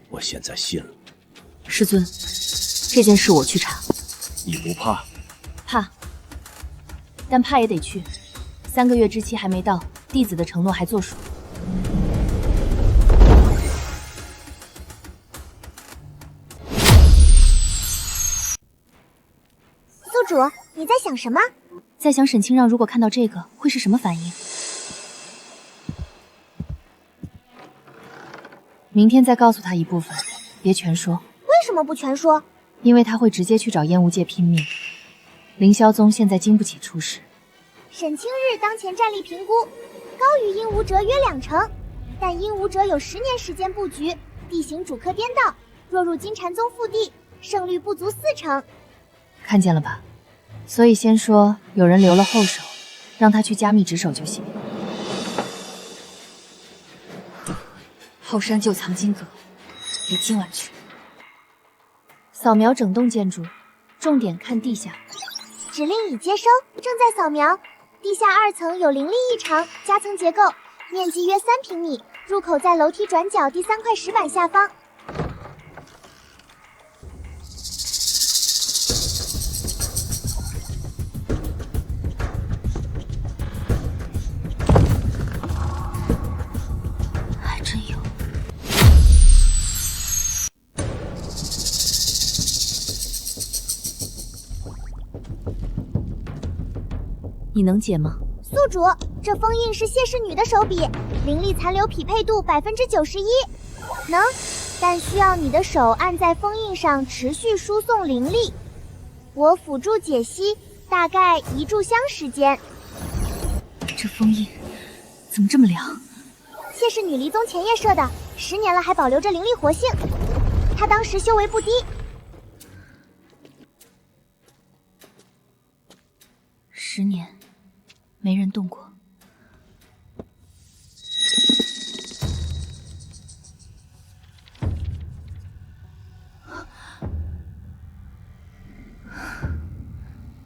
我现在信了。师尊，这件事我去查。你不怕？怕，但怕也得去。3个月之期还没到，弟子的承诺还作数。宿主，你在想什么？在想沈清让如果看到这个会是什么反应。明天再告诉他一部分，别全说。为什么不全说？因为他会直接去找烟雾界拼命。凌霄宗现在经不起出事。沈清日当前战力评估高于鹦鹉哲约2成，但鹦鹉哲有10年时间布局，地形主客颠倒，若入金禅宗腹地，胜率不足4成。看见了吧？所以先说有人留了后手，让他去加密值守就行。后山旧藏经阁，离今晚去。扫描整栋建筑，重点看地下。指令已接收，正在扫描。地下2层有灵力异常，夹层结构，面积约3平米，入口在楼梯转角第3块石板下方。还真有。你能解吗？宿主，这封印是谢氏女的手笔，灵力残留匹配度91%，能，但需要你的手按在封印上持续输送灵力，我辅助解析，大概1炷香时间。这封印怎么这么凉？谢氏女离宗前夜设的，10年了还保留着灵力活性，她当时修为不低。10年。没人动过。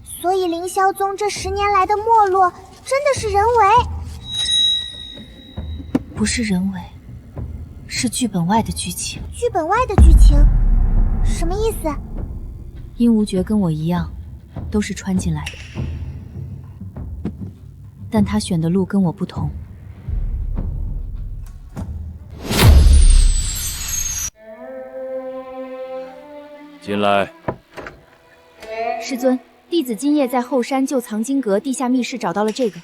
所以凌霄宗这10年来的没落，真的是人为？不是人为，是剧本外的剧情。剧本外的剧情？什么意思？殷无绝跟我一样，都是穿进来的，但他选的路跟我不同。进来。师尊，弟子今夜在后山旧藏经阁地下密室找到了这个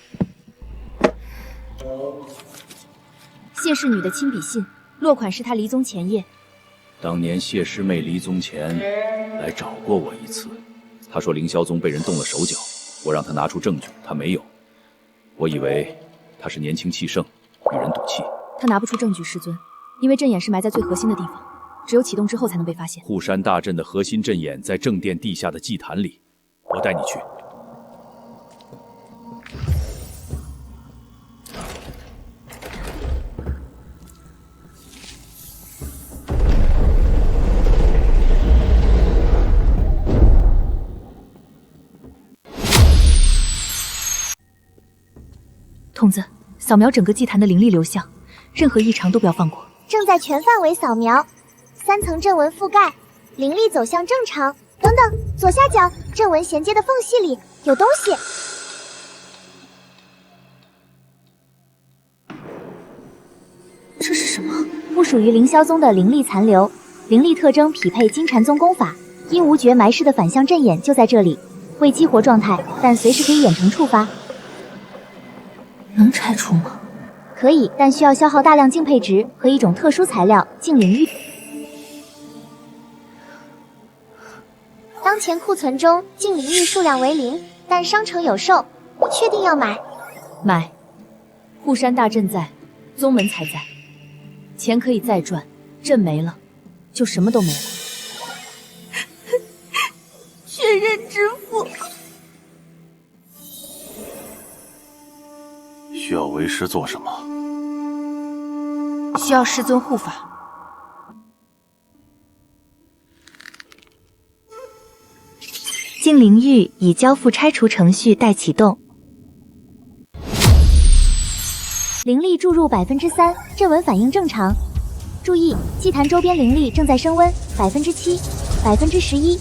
谢氏女的亲笔信，落款是她离宗前夜。当年谢师妹离宗前来找过我一次，她说凌霄宗被人动了手脚，我让她拿出证据，她没有。我以为她是年轻气盛，与人赌气。她拿不出证据，师尊，因为阵眼是埋在最核心的地方，只有启动之后才能被发现。护山大阵的核心阵眼在正殿地下的祭坛里，我带你去。筒子，扫描整个祭坛的灵力流向，任何异常都不要放过。正在全范围扫描，3层阵纹覆盖，灵力走向正常。等等，左下角阵纹衔接的缝隙里有东西。这是什么？不属于凌霄宗的灵力残留，灵力特征匹配金蝉宗功法。殷无绝埋尸的反向阵眼就在这里，未激活状态，但随时可以远程触发。能拆除吗？可以，但需要消耗大量净配值和一种特殊材料净灵玉。当前库存中净灵玉数量为0，但商城有售，你确定要买？买。护山大阵在，宗门才在，钱可以再赚，阵没了，就什么都没了。确认支付。需要为师做什么？需要师尊护法。净灵玉已交付拆除程序待启动。灵力注入3%，阵纹反应正常。注意，祭坛周边灵力正在升温，7%、11%。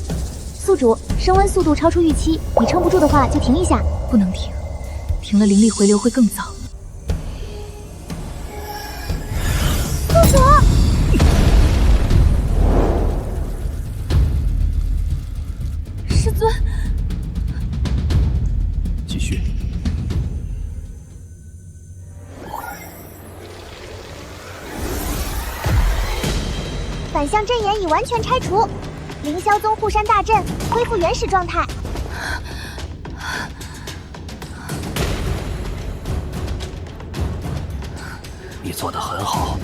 宿主，升温速度超出预期，你撑不住的话就停一下。不能停，停了灵力回流会更早。宿主，师尊，继续。反向阵眼已完全拆除，凌霄宗护山大阵恢复原始状态。你做得很好。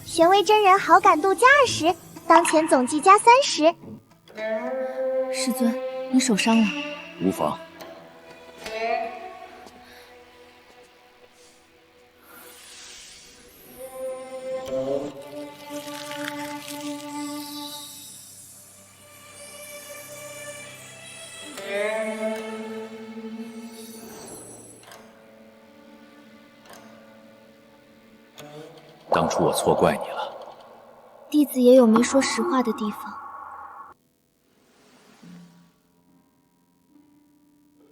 玄威真人好感度加20，当前总计加30。师尊，你手伤了？无妨。当初我错怪你了。弟子也有没说实话的地方。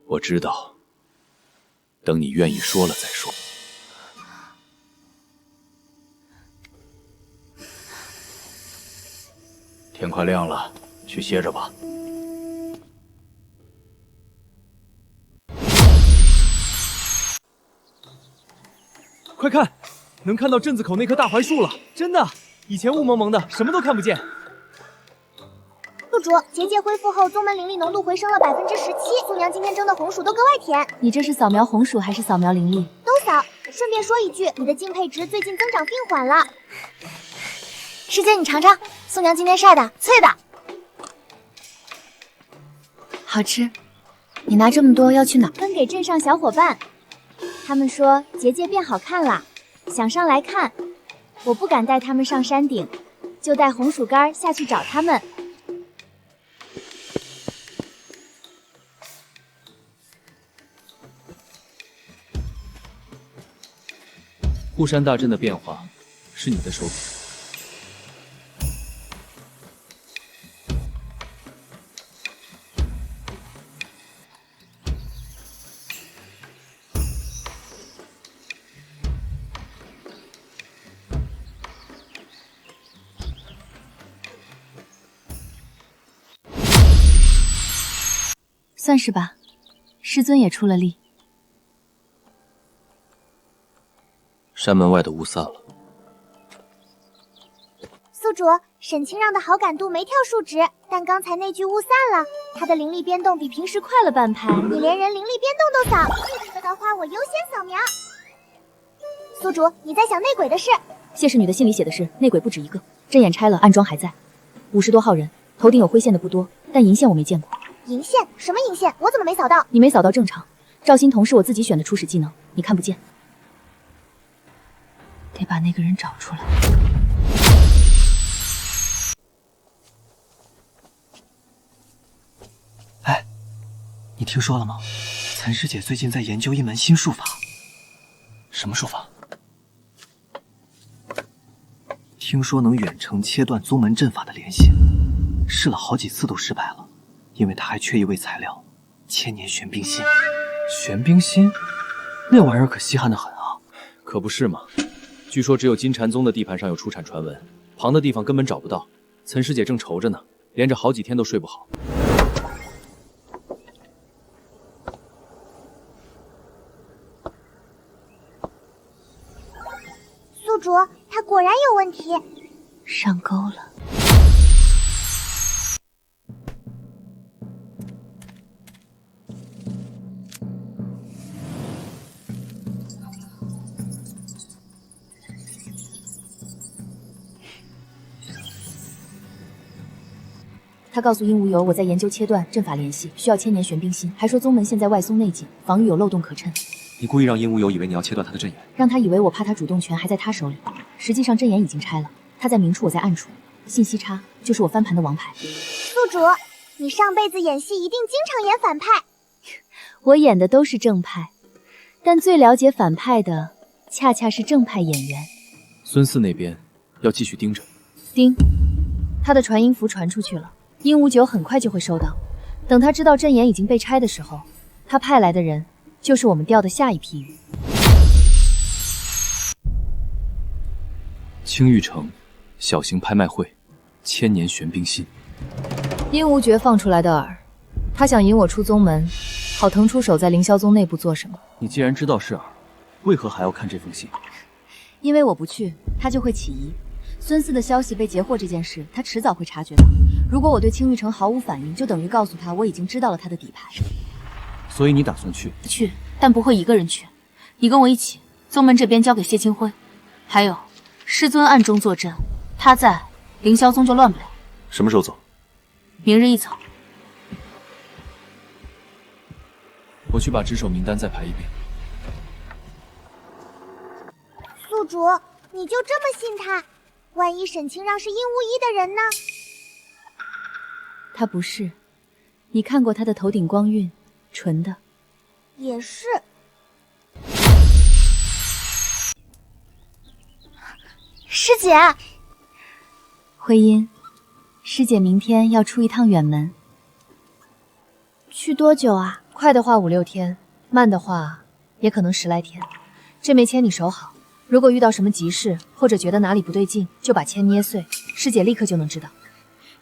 我知道，等你愿意说了再说。天快亮了，去歇着吧。快看，能看到镇子口那棵大槐树了！真的，以前雾蒙蒙的，什么都看不见。宿主，结界恢复后，宗门灵力浓度回升了17%。素娘今天蒸的红薯都格外甜。你这是扫描红薯还是扫描灵力？都嫂，顺便说一句，你的敬佩值最近增长并缓了。师姐，你尝尝，宋娘今天晒的，脆的，好吃。你拿这么多要去哪？分给镇上小伙伴。他们说结界变好看啦，想上来看。我不敢带他们上山顶，就带红薯干下去找他们。护山大阵的变化是你的手笔。算是吧，师尊也出了力。山门外的雾散了。宿主，沈清让的好感度没跳数值，但刚才那句雾散了，他的灵力变动比平时快了半拍。你连人灵力变动都扫，这个的话我优先扫描。宿主，你在想内鬼的事？谢氏女的信里写的是内鬼不止一个，阵眼拆了，暗桩还在，50多号人，头顶有灰线的不多，但银线我没见过。银线？什么银线？我怎么没扫到？你没扫到正常。赵欣彤是我自己选的初始技能，你看不见。得把那个人找出来。哎，你听说了吗？岑师姐最近在研究一门新术法。什么术法？听说能远程切断宗门阵法的联系，试了好几次都失败了，因为她还缺一味材料——千年玄冰心。玄冰心？那玩意儿可稀罕得很啊！可不是嘛。据说只有金禅宗的地盘上有出产传闻，旁的地方根本找不到。岑师姐正愁着呢，连着好几天都睡不好。宿主，他果然有问题，上钩了。他告诉殷无由我在研究切断阵法联系，需要千年玄冰心，还说宗门现在外松内紧，防御有漏洞可趁。你故意让殷无由以为你要切断他的阵眼，让他以为我怕他主动权还在他手里，实际上阵眼已经拆了，他在明处，我在暗处，信息差就是我翻盘的王牌。宿主，你上辈子演戏一定经常演反派。我演的都是正派，但最了解反派的恰恰是正派演员。孙四那边要继续盯着。盯，他的传音符传出去了。殷无九很快就会收到，等他知道阵眼已经被拆的时候，他派来的人就是我们钓的下一批鱼。青玉城小型拍卖会，千年玄冰心。殷无绝放出来的饵，他想引我出宗门，好腾出手在凌霄宗内部做什么。你既然知道是饵，为何还要看这封信？因为我不去，他就会起疑。孙四的消息被截获这件事，他迟早会察觉到。如果我对青玉城毫无反应，就等于告诉他我已经知道了他的底牌。所以你打算去？去，但不会一个人去。你跟我一起，宗门这边交给谢清辉。还有，师尊暗中坐镇，他在，凌霄宗就乱不了。什么时候走？明日一早。我去把值守名单再排一遍。宿主，你就这么信他？万一沈清让是殷无一的人呢？他不是，你看过他的头顶光晕，纯的。也是。师姐，徽因，师姐明天要出一趟远门。去多久啊？快的话5、6天，慢的话也可能10来天。这枚签你守好，如果遇到什么急事，或者觉得哪里不对劲，就把签捏碎，师姐立刻就能知道。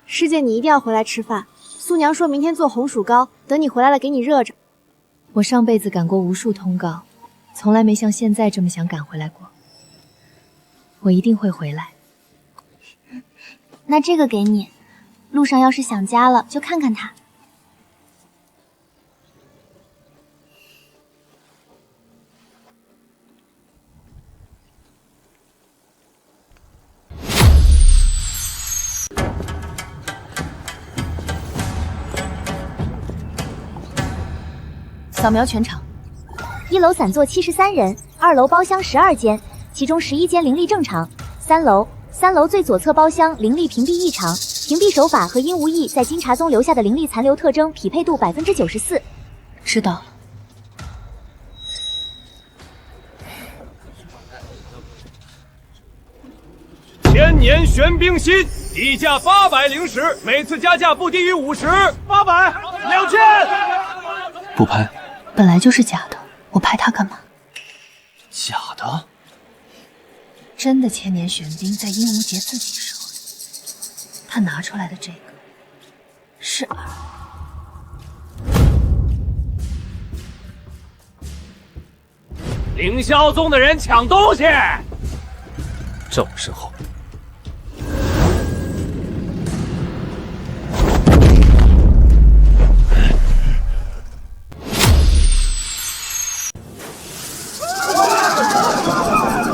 师姐，你一定要回来吃饭。苏娘说明天做红薯糕，等你回来了给你热着。我上辈子赶过无数通告，从来没像现在这么想赶回来过。我一定会回来。那这个给你，路上要是想家了，就看看它。扫描全场。1楼散坐73人，2楼包厢12间，其中11间灵力正常。3楼最左侧包厢灵力屏蔽异常，屏蔽手法和殷无意在金茶宗留下的灵力残留特征匹配度94%。知道了。千年玄冰心，地价800灵石，每次加价不低于50。800、2000。不拍。本来就是假的，我拍它干嘛？假的？真的千年玄冰在殷无杰自己手里，他拿出来的这个是饵。凌霄宗的人抢东西，在我身后。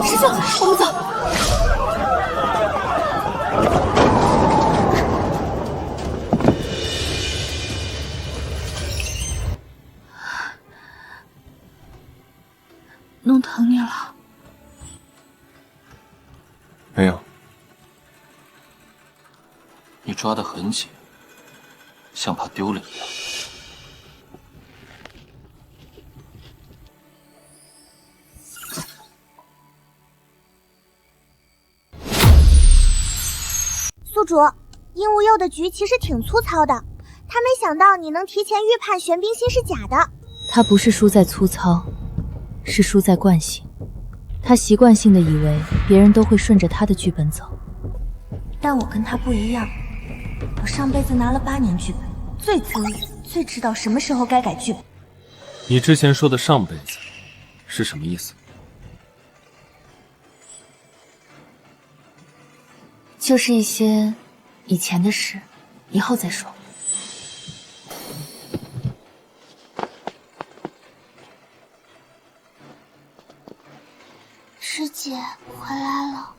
师兄，我们走。弄疼你了？没有。你抓得很紧，像怕丢了一样。宿主，殷无佑的局其实挺粗糙的，他没想到你能提前预判玄冰心是假的。他不是输在粗糙，是输在惯性。他习惯性的以为别人都会顺着他的剧本走，但我跟他不一样，我上辈子拿了8年剧本，最资历，最知道什么时候该改剧本。你之前说的上辈子是什么意思？就是一些以前的事，以后再说。师姐回来了。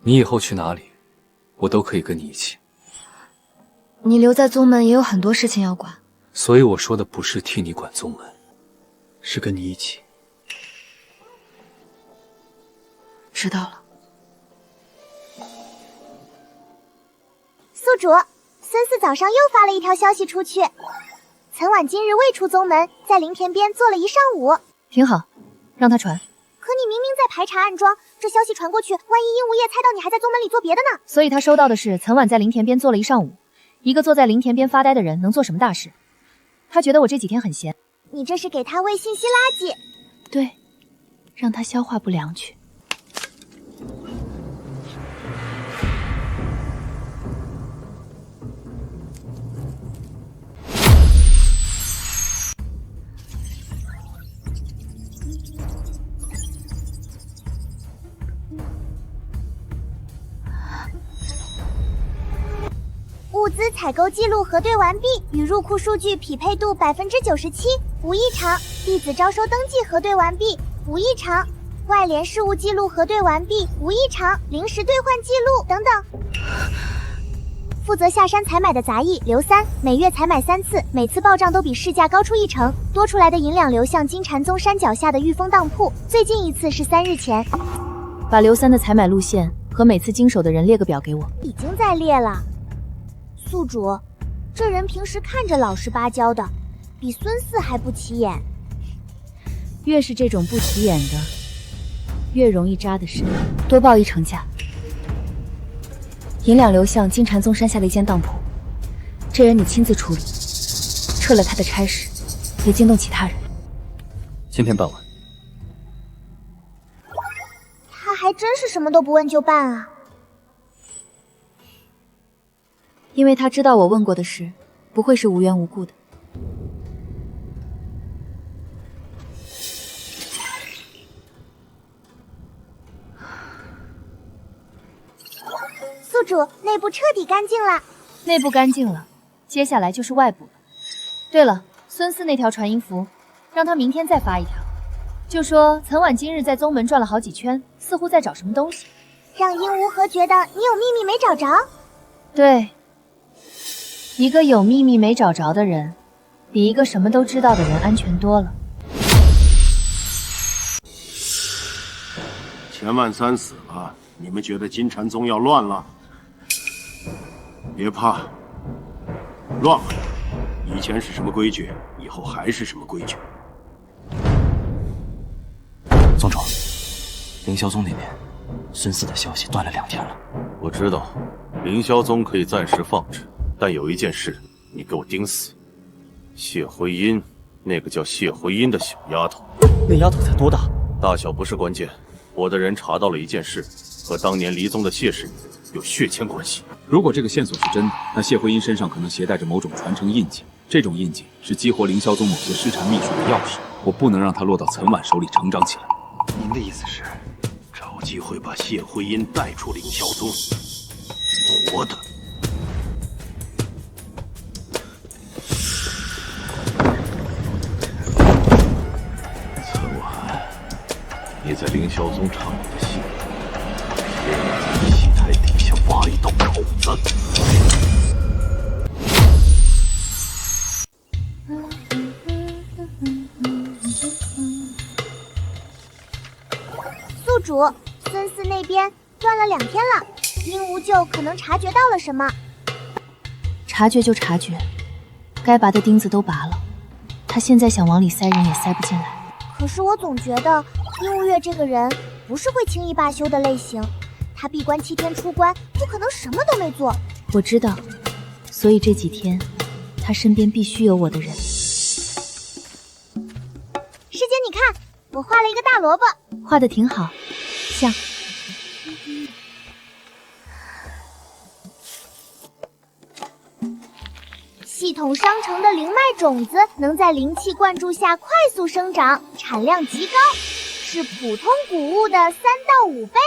你以后去哪里，我都可以跟你一起。你留在宗门也有很多事情要管，所以我说的不是替你管宗门，是跟你一起。知道了。宿主，孙四早上又发了一条消息出去，岑婉今日未出宗门，在灵田边坐了一上午。挺好，让他传。可你明明在排查暗桩，这消息传过去，万一殷无业猜到你还在宗门里做别的呢？所以他收到的是岑婉在灵田边坐了一上午。一个坐在灵田边发呆的人能做什么大事？他觉得我这几天很闲。你这是给他喂信息垃圾。对，让他消化不良去。物资采购记录核对完毕，与入库数据匹配度97%，无异常。弟子招收登记核对完毕，无异常。外联事务记录核对完毕，无异常。临时兑换记录等等。负责下山采买的杂役刘3，每月采买3次，每次报账都比市价高出1成，多出来的银两流向金禅宗山脚下的御风当铺。最近一次是3日前。把刘3的采买路线和每次经手的人列个表给我。已经在列了。宿主，这人平时看着老实巴交的，比孙四还不起眼。越是这种不起眼的，越容易扎得深。多报1成价。银两流向金禅宗山下的一间当铺，这人你亲自处理，撤了他的差事，别惊动其他人。今天办完。他还真是什么都不问就办啊。因为他知道我问过的事不会是无缘无故的。宿主，内部彻底干净了。内部干净了，接下来就是外部了。对了，孙四那条传音符，让他明天再发一条，就说岑婉今日在宗门转了好几圈，似乎在找什么东西，让殷无何觉得你有秘密没找着。对，一个有秘密没找着的人，比一个什么都知道的人安全多了。钱万三死了，你们觉得金禅宗要乱了？别怕，乱了，以前是什么规矩，以后还是什么规矩。宗主，凌霄宗那边，孙四的消息断了2天了。我知道，凌霄宗可以暂时放置，但有一件事，你给我盯死。谢徽因，那个叫谢徽因的小丫头。那丫头才多大？大小不是关键，我的人查到了一件事，和当年离宗的谢氏有血亲关系。如果这个线索是真的，那谢徽因身上可能携带着某种传承印记，这种印记是激活凌霄宗某些失传秘术的钥匙。我不能让它落到岑婉手里成长起来。您的意思是，找机会把谢徽因带出凌霄宗，活的。岑婉，你在凌霄宗唱你的戏，别让我在戏台底下挖一道口子。宿主，孙四那边断了2天了，殷无咎可能察觉到了什么。察觉就察觉，该拔的钉子都拔了，他现在想往里塞人也塞不进来。可是我总觉得殷无月这个人不是会轻易罢休的类型，他闭关7天出关，不可能什么都没做。我知道，所以这几天他身边必须有我的人。师姐，你看，我画了一个大萝卜，画的挺好，像。系统商城的灵脉种子能在灵气灌注下快速生长，产量极高，是普通谷物的3到5倍。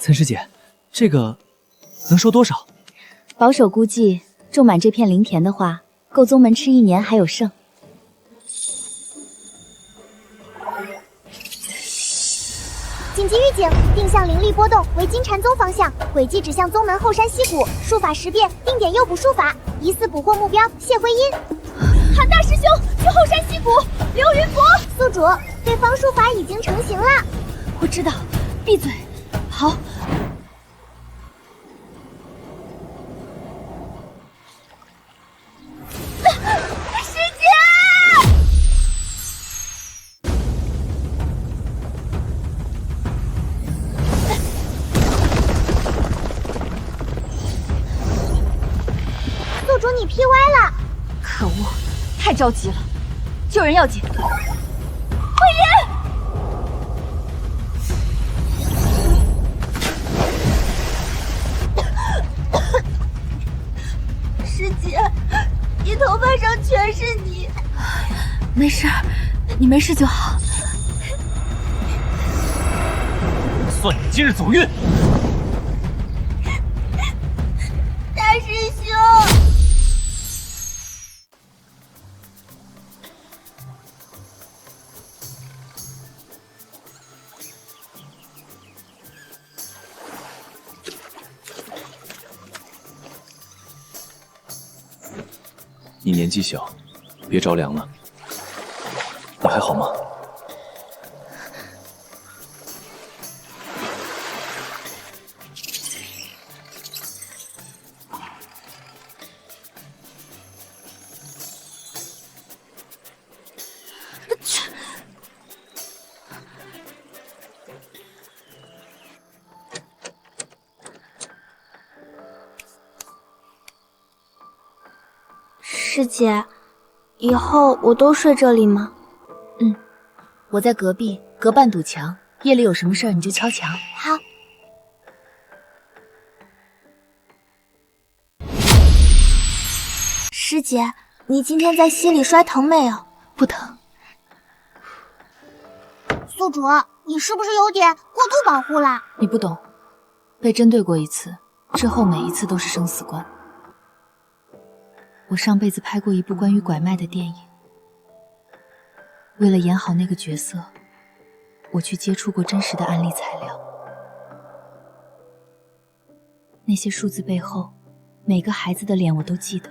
岑师姐，这个能收多少？保守估计，种满这片灵田的话，够宗门吃1年还有剩。紧急预警，定向灵力波动为金禅宗方向，轨迹指向宗门后山溪谷，术法识别，定点诱捕术法，疑似捕获目标谢徽因。韩大师兄，去后山溪谷，流云佛。宿主，对方术法已经成型了。我知道，闭嘴。好。师姐！宿主，你 P 歪了！可恶，太着急了，救人要紧。慧音！师姐，你头发上全是泥。没事，你没事就好。算你今日走运。大师兄。你年纪小，别着凉了。你还好吗？师姐，以后我都睡这里吗？嗯，我在隔壁，隔半堵墙，夜里有什么事儿你就敲墙。好。师姐，你今天在溪里摔疼没有？不疼。宿主，你是不是有点过度保护了？你不懂，被针对过一次，之后每一次都是生死关。我上辈子拍过一部关于拐卖的电影，为了演好那个角色，我去接触过真实的案例材料。那些数字背后，每个孩子的脸我都记得。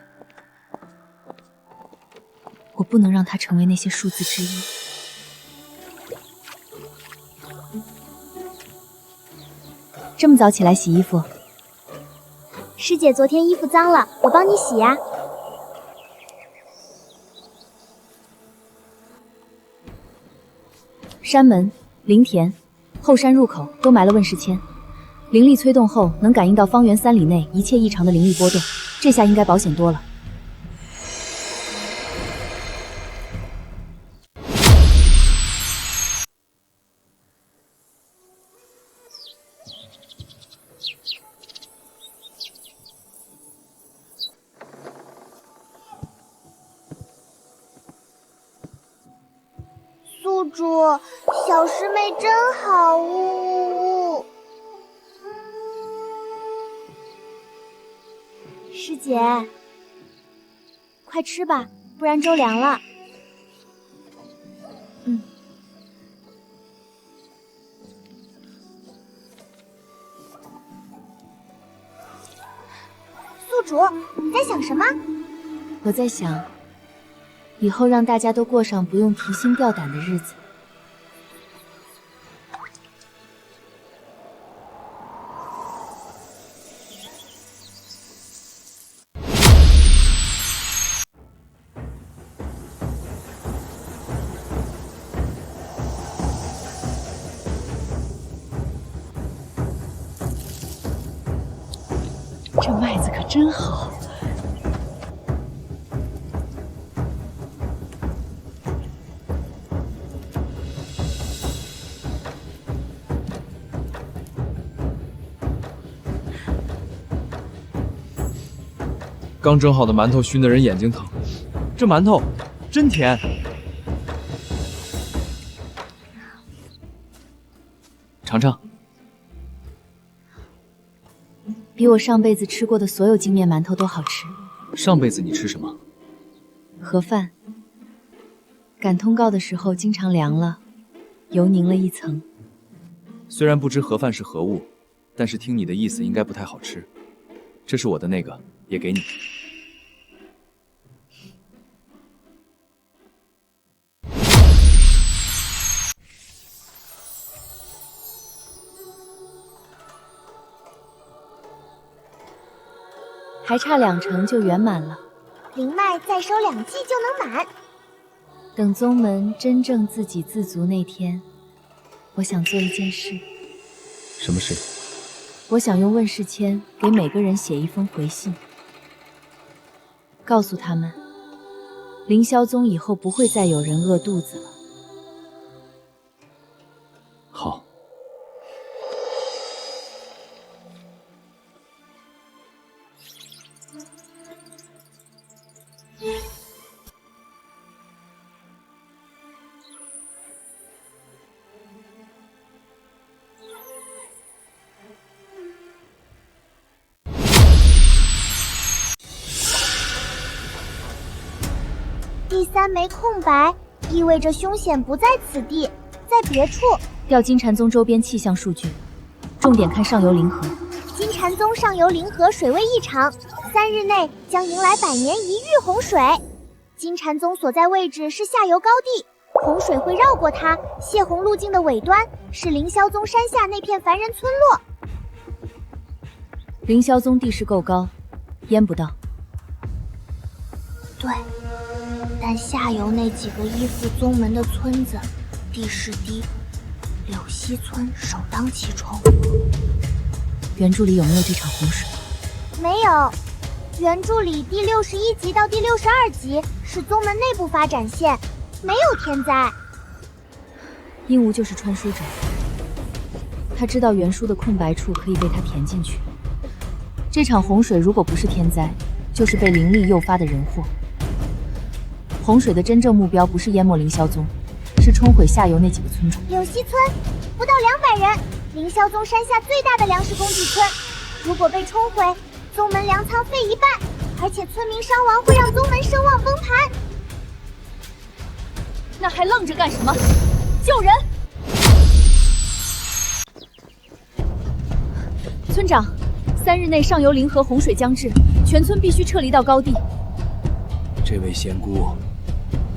我不能让他成为那些数字之一。这么早起来洗衣服？师姐，昨天衣服脏了，我帮你洗呀。山门、灵田、后山入口都埋了问世签，灵力催动后能感应到方圆3里内一切异常的灵力波动，这下应该保险多了。宿主，小师妹真好，呜呜呜！师姐，快吃吧，不然粥凉了。宿主，你在想什么？我在想，以后让大家都过上不用提心吊胆的日子。这麦子可真好。刚蒸好的馒头熏得人眼睛疼，这馒头真甜。尝尝。比我上辈子吃过的所有精面馒头都好吃。上辈子你吃什么？盒饭。赶通告的时候经常凉了，油凝了一层。虽然不知盒饭是何物，但是听你的意思应该不太好吃。这是我的那个，也给你。还差2成就圆满了。灵脉再收2季就能满。等宗门真正自给自足那天，我想做一件事。什么事？我想用问世签给每个人写一封回信，告诉他们，凌霄宗以后不会再有人饿肚子了。好。第3枚空白，意味着凶险不在此地，在别处。调金禅宗周边气象数据，重点看上游灵河。金禅宗上游灵河水位异常，3日内将迎来100年一遇洪水。金禅宗所在位置是下游高地，洪水会绕过它，泄洪路径的尾端是凌霄宗山下那片凡人村落。凌霄宗地势够高，淹不到。对，但下游那几个依附宗门的村子，地势低，柳溪村首当其冲。原著里有没有这场洪水？没有，原著里第61集到第62集是宗门内部发展线，没有天灾。鹦鹉就是传输者，他知道原书的空白处可以被他填进去。这场洪水如果不是天灾，就是被灵力诱发的人祸。洪水的真正目标不是淹没凌霄宗，是冲毁下游那几个村庄。柳溪村不到200人，凌霄宗山下最大的粮食供给村，如果被冲毁，宗门粮仓废一半，而且村民伤亡会让宗门声望崩盘。那还愣着干什么？救人！村长，3日内上游临河洪水将至，全村必须撤离到高地。这位仙姑，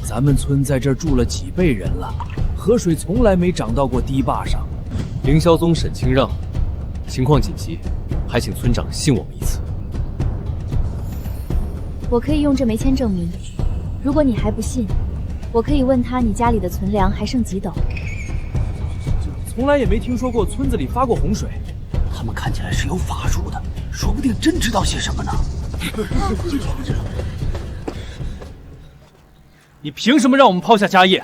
咱们村在这儿住了几辈人了，河水从来没涨到过堤坝上。凌霄宗沈清让，情况紧急，还请村长信我们一次。我可以用这枚签证明。如果你还不信，我可以问他你家里的存粮还剩几斗。从来也没听说过村子里发过洪水。他们看起来是有法术的，说不定真知道些什么呢。你凭什么让我们抛下家业？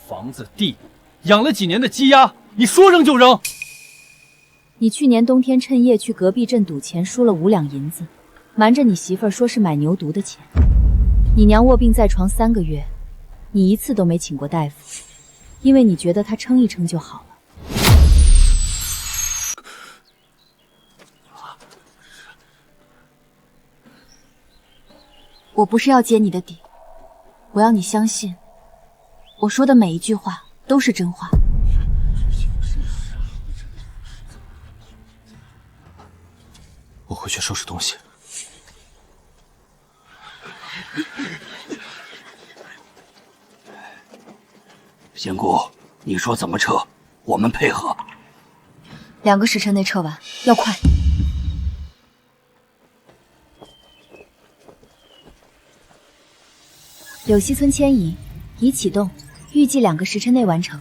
房子、地，养了几年的鸡鸭，你说扔就扔？你去年冬天趁夜去隔壁镇赌钱，输了5两银子，瞒着你媳妇儿说是买牛犊的钱。你娘卧病在床3个月，你一次都没请过大夫，因为你觉得她撑一撑就好了。我不是要揭你的底，我要你相信，我说的每一句话都是真话。我回去收拾东西。仙姑，你说怎么撤？我们配合。2个时辰内撤完，要快。柳溪村迁移已启动，预计2个时辰内完成。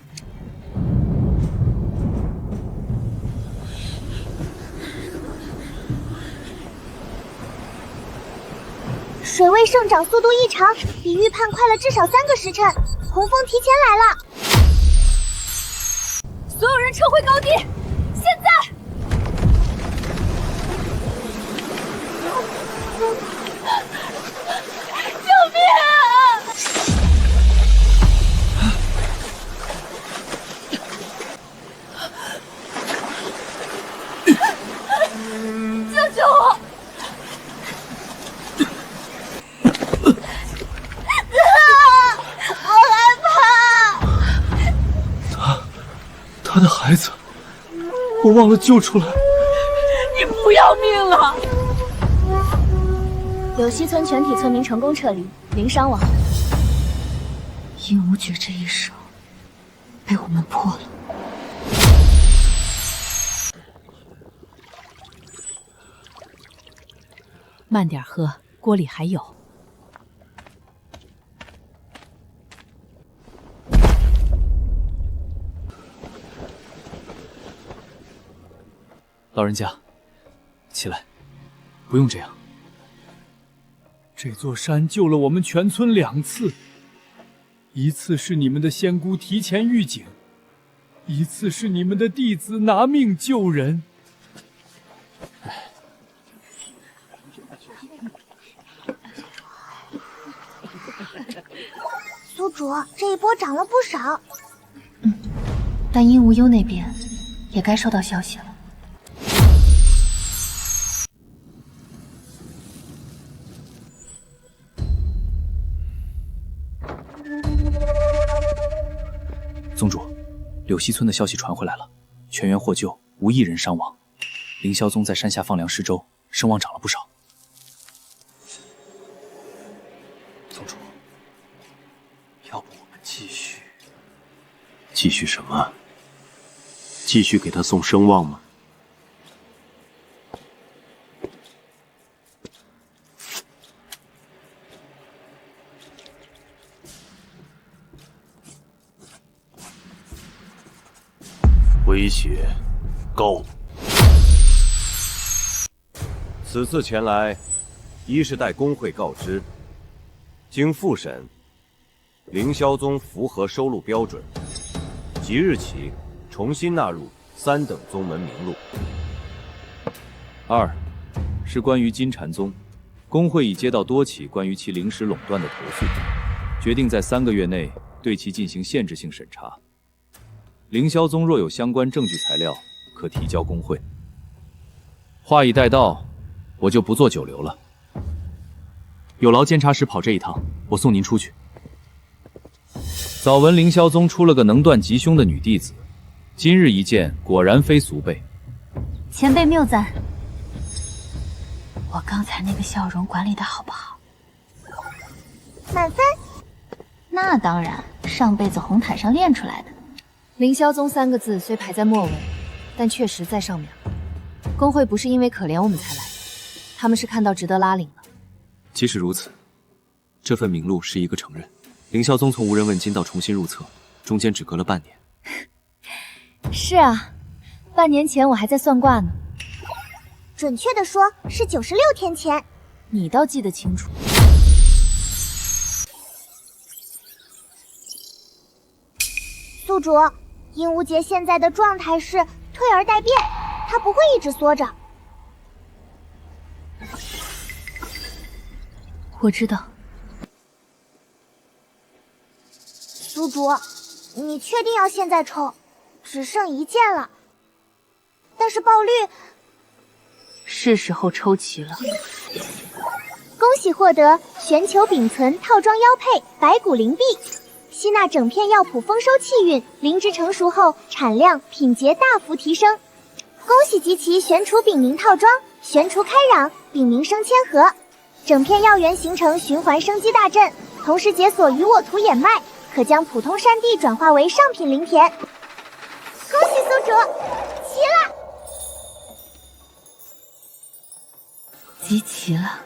水位上涨速度异常，比预判快了至少3个时辰，洪峰提前来了。所有人撤回高地，现在！救命啊！救救我！我害怕。他的孩子，我忘了救出来。你不要命了！柳溪村全体村民成功撤离，零伤亡。殷无绝这一手被我们破了。慢点喝，锅里还有。老人家，起来，不用这样。这座山救了我们全村2次，一次是你们的仙姑提前预警，一次是你们的弟子拿命救人。宿主，这一波涨了不少。但殷无忧那边也该收到消息了。宗主，柳溪村的消息传回来了，全员获救，无一人伤亡。凌霄宗在山下放粮施粥，声望涨了不少。宗主，要不我们继续？继续什么？继续给他送声望吗？威胁高。此次前来，一是待工会告知，经复审，凌霄宗符合收录标准，即日起重新纳入3等宗门名录。2是关于金禅宗，工会已接到多起关于其灵石垄断的投诉，决定在3个月内对其进行限制性审查。凌霄宗若有相关证据材料，可提交公会。话已带到，我就不做久留了。有劳监察使跑这一趟，我送您出去。早闻凌霄宗出了个能断吉凶的女弟子，今日一见，果然非俗辈。前辈谬赞，我刚才那个笑容管理的好不好？满分。那当然，上辈子红毯上练出来的。凌霄宗3个字虽排在末尾，但确实在上面。工会不是因为可怜我们才来的，他们是看到值得拉领了。即使如此，这份名录是一个承认。凌霄宗从无人问津到重新入册，中间只隔了半年。是啊，半年前我还在算卦呢。准确的说是96天前。你倒记得清楚。宿主，鹦鹉节现在的状态是退而待变，它不会一直缩着。我知道。宿主，你确定要现在抽？只剩1件了，但是爆率……是时候抽齐了。恭喜获得玄球丙存套装腰配白骨灵璧，吸纳整片药谱丰收气运，灵芝成熟后产量品节大幅提升。恭喜集齐玄雏丙明套装，玄雏开壤，丙明生千合，整片药源形成循环生机大阵，同时解锁与我图眼脉，可将普通山地转化为上品灵田。恭喜宿主，齐了！集齐了。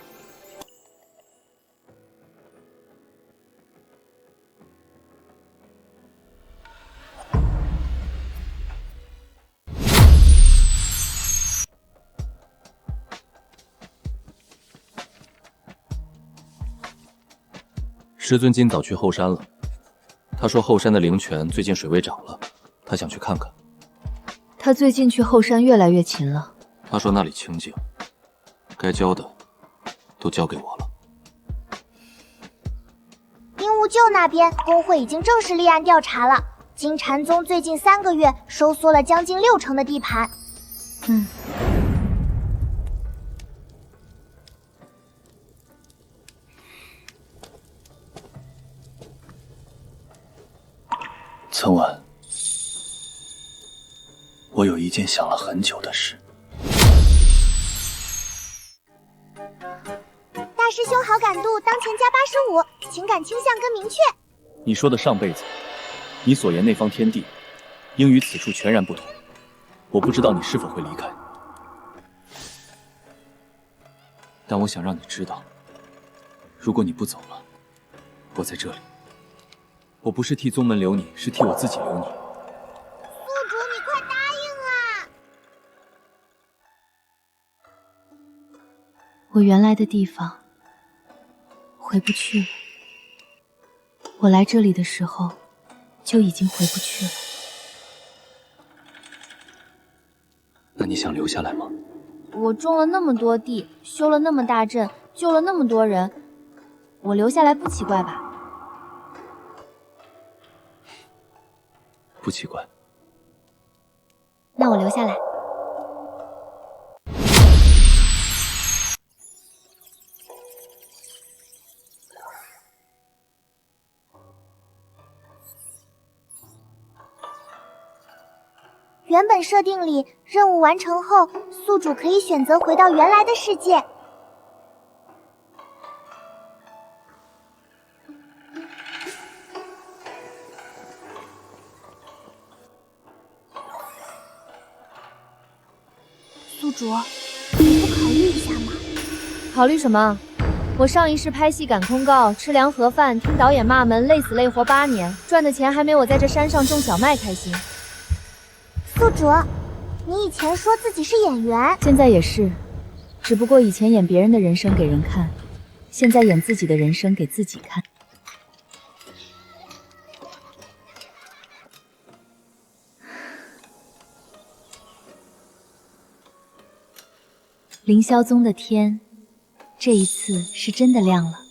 师尊今早去后山了，他说后山的灵泉最近水位涨了，他想去看看。他最近去后山越来越勤了。他说那里清静，该交的都交给我了。鹦鹉臼那边，工会已经正式立案调查了。金蝉宗最近3个月收缩了将近60%的地盘。岑婉，我有一件想了很久的事。大师兄好感度当前加85%，情感倾向更明确。你说的上辈子，你所言那方天地，应与此处全然不同。我不知道你是否会离开，但我想让你知道，如果你不走了，我在这里。我不是替宗门留你，是替我自己留你。宿主，你快答应啊！我原来的地方回不去了。我来这里的时候就已经回不去了。那你想留下来吗？我种了那么多地，修了那么大阵，救了那么多人，我留下来不奇怪吧？不奇怪。那我留下来。原本设定里，任务完成后，宿主可以选择回到原来的世界。宿主，你不考虑一下吗？考虑什么？我上一世拍戏赶通告，吃凉盒饭，听导演骂门，累死累活8年，赚的钱还没我在这山上种小麦开心。宿主，你以前说自己是演员，现在也是，只不过以前演别人的人生给人看，现在演自己的人生给自己看。凌霄宗的天，这一次是真的亮了。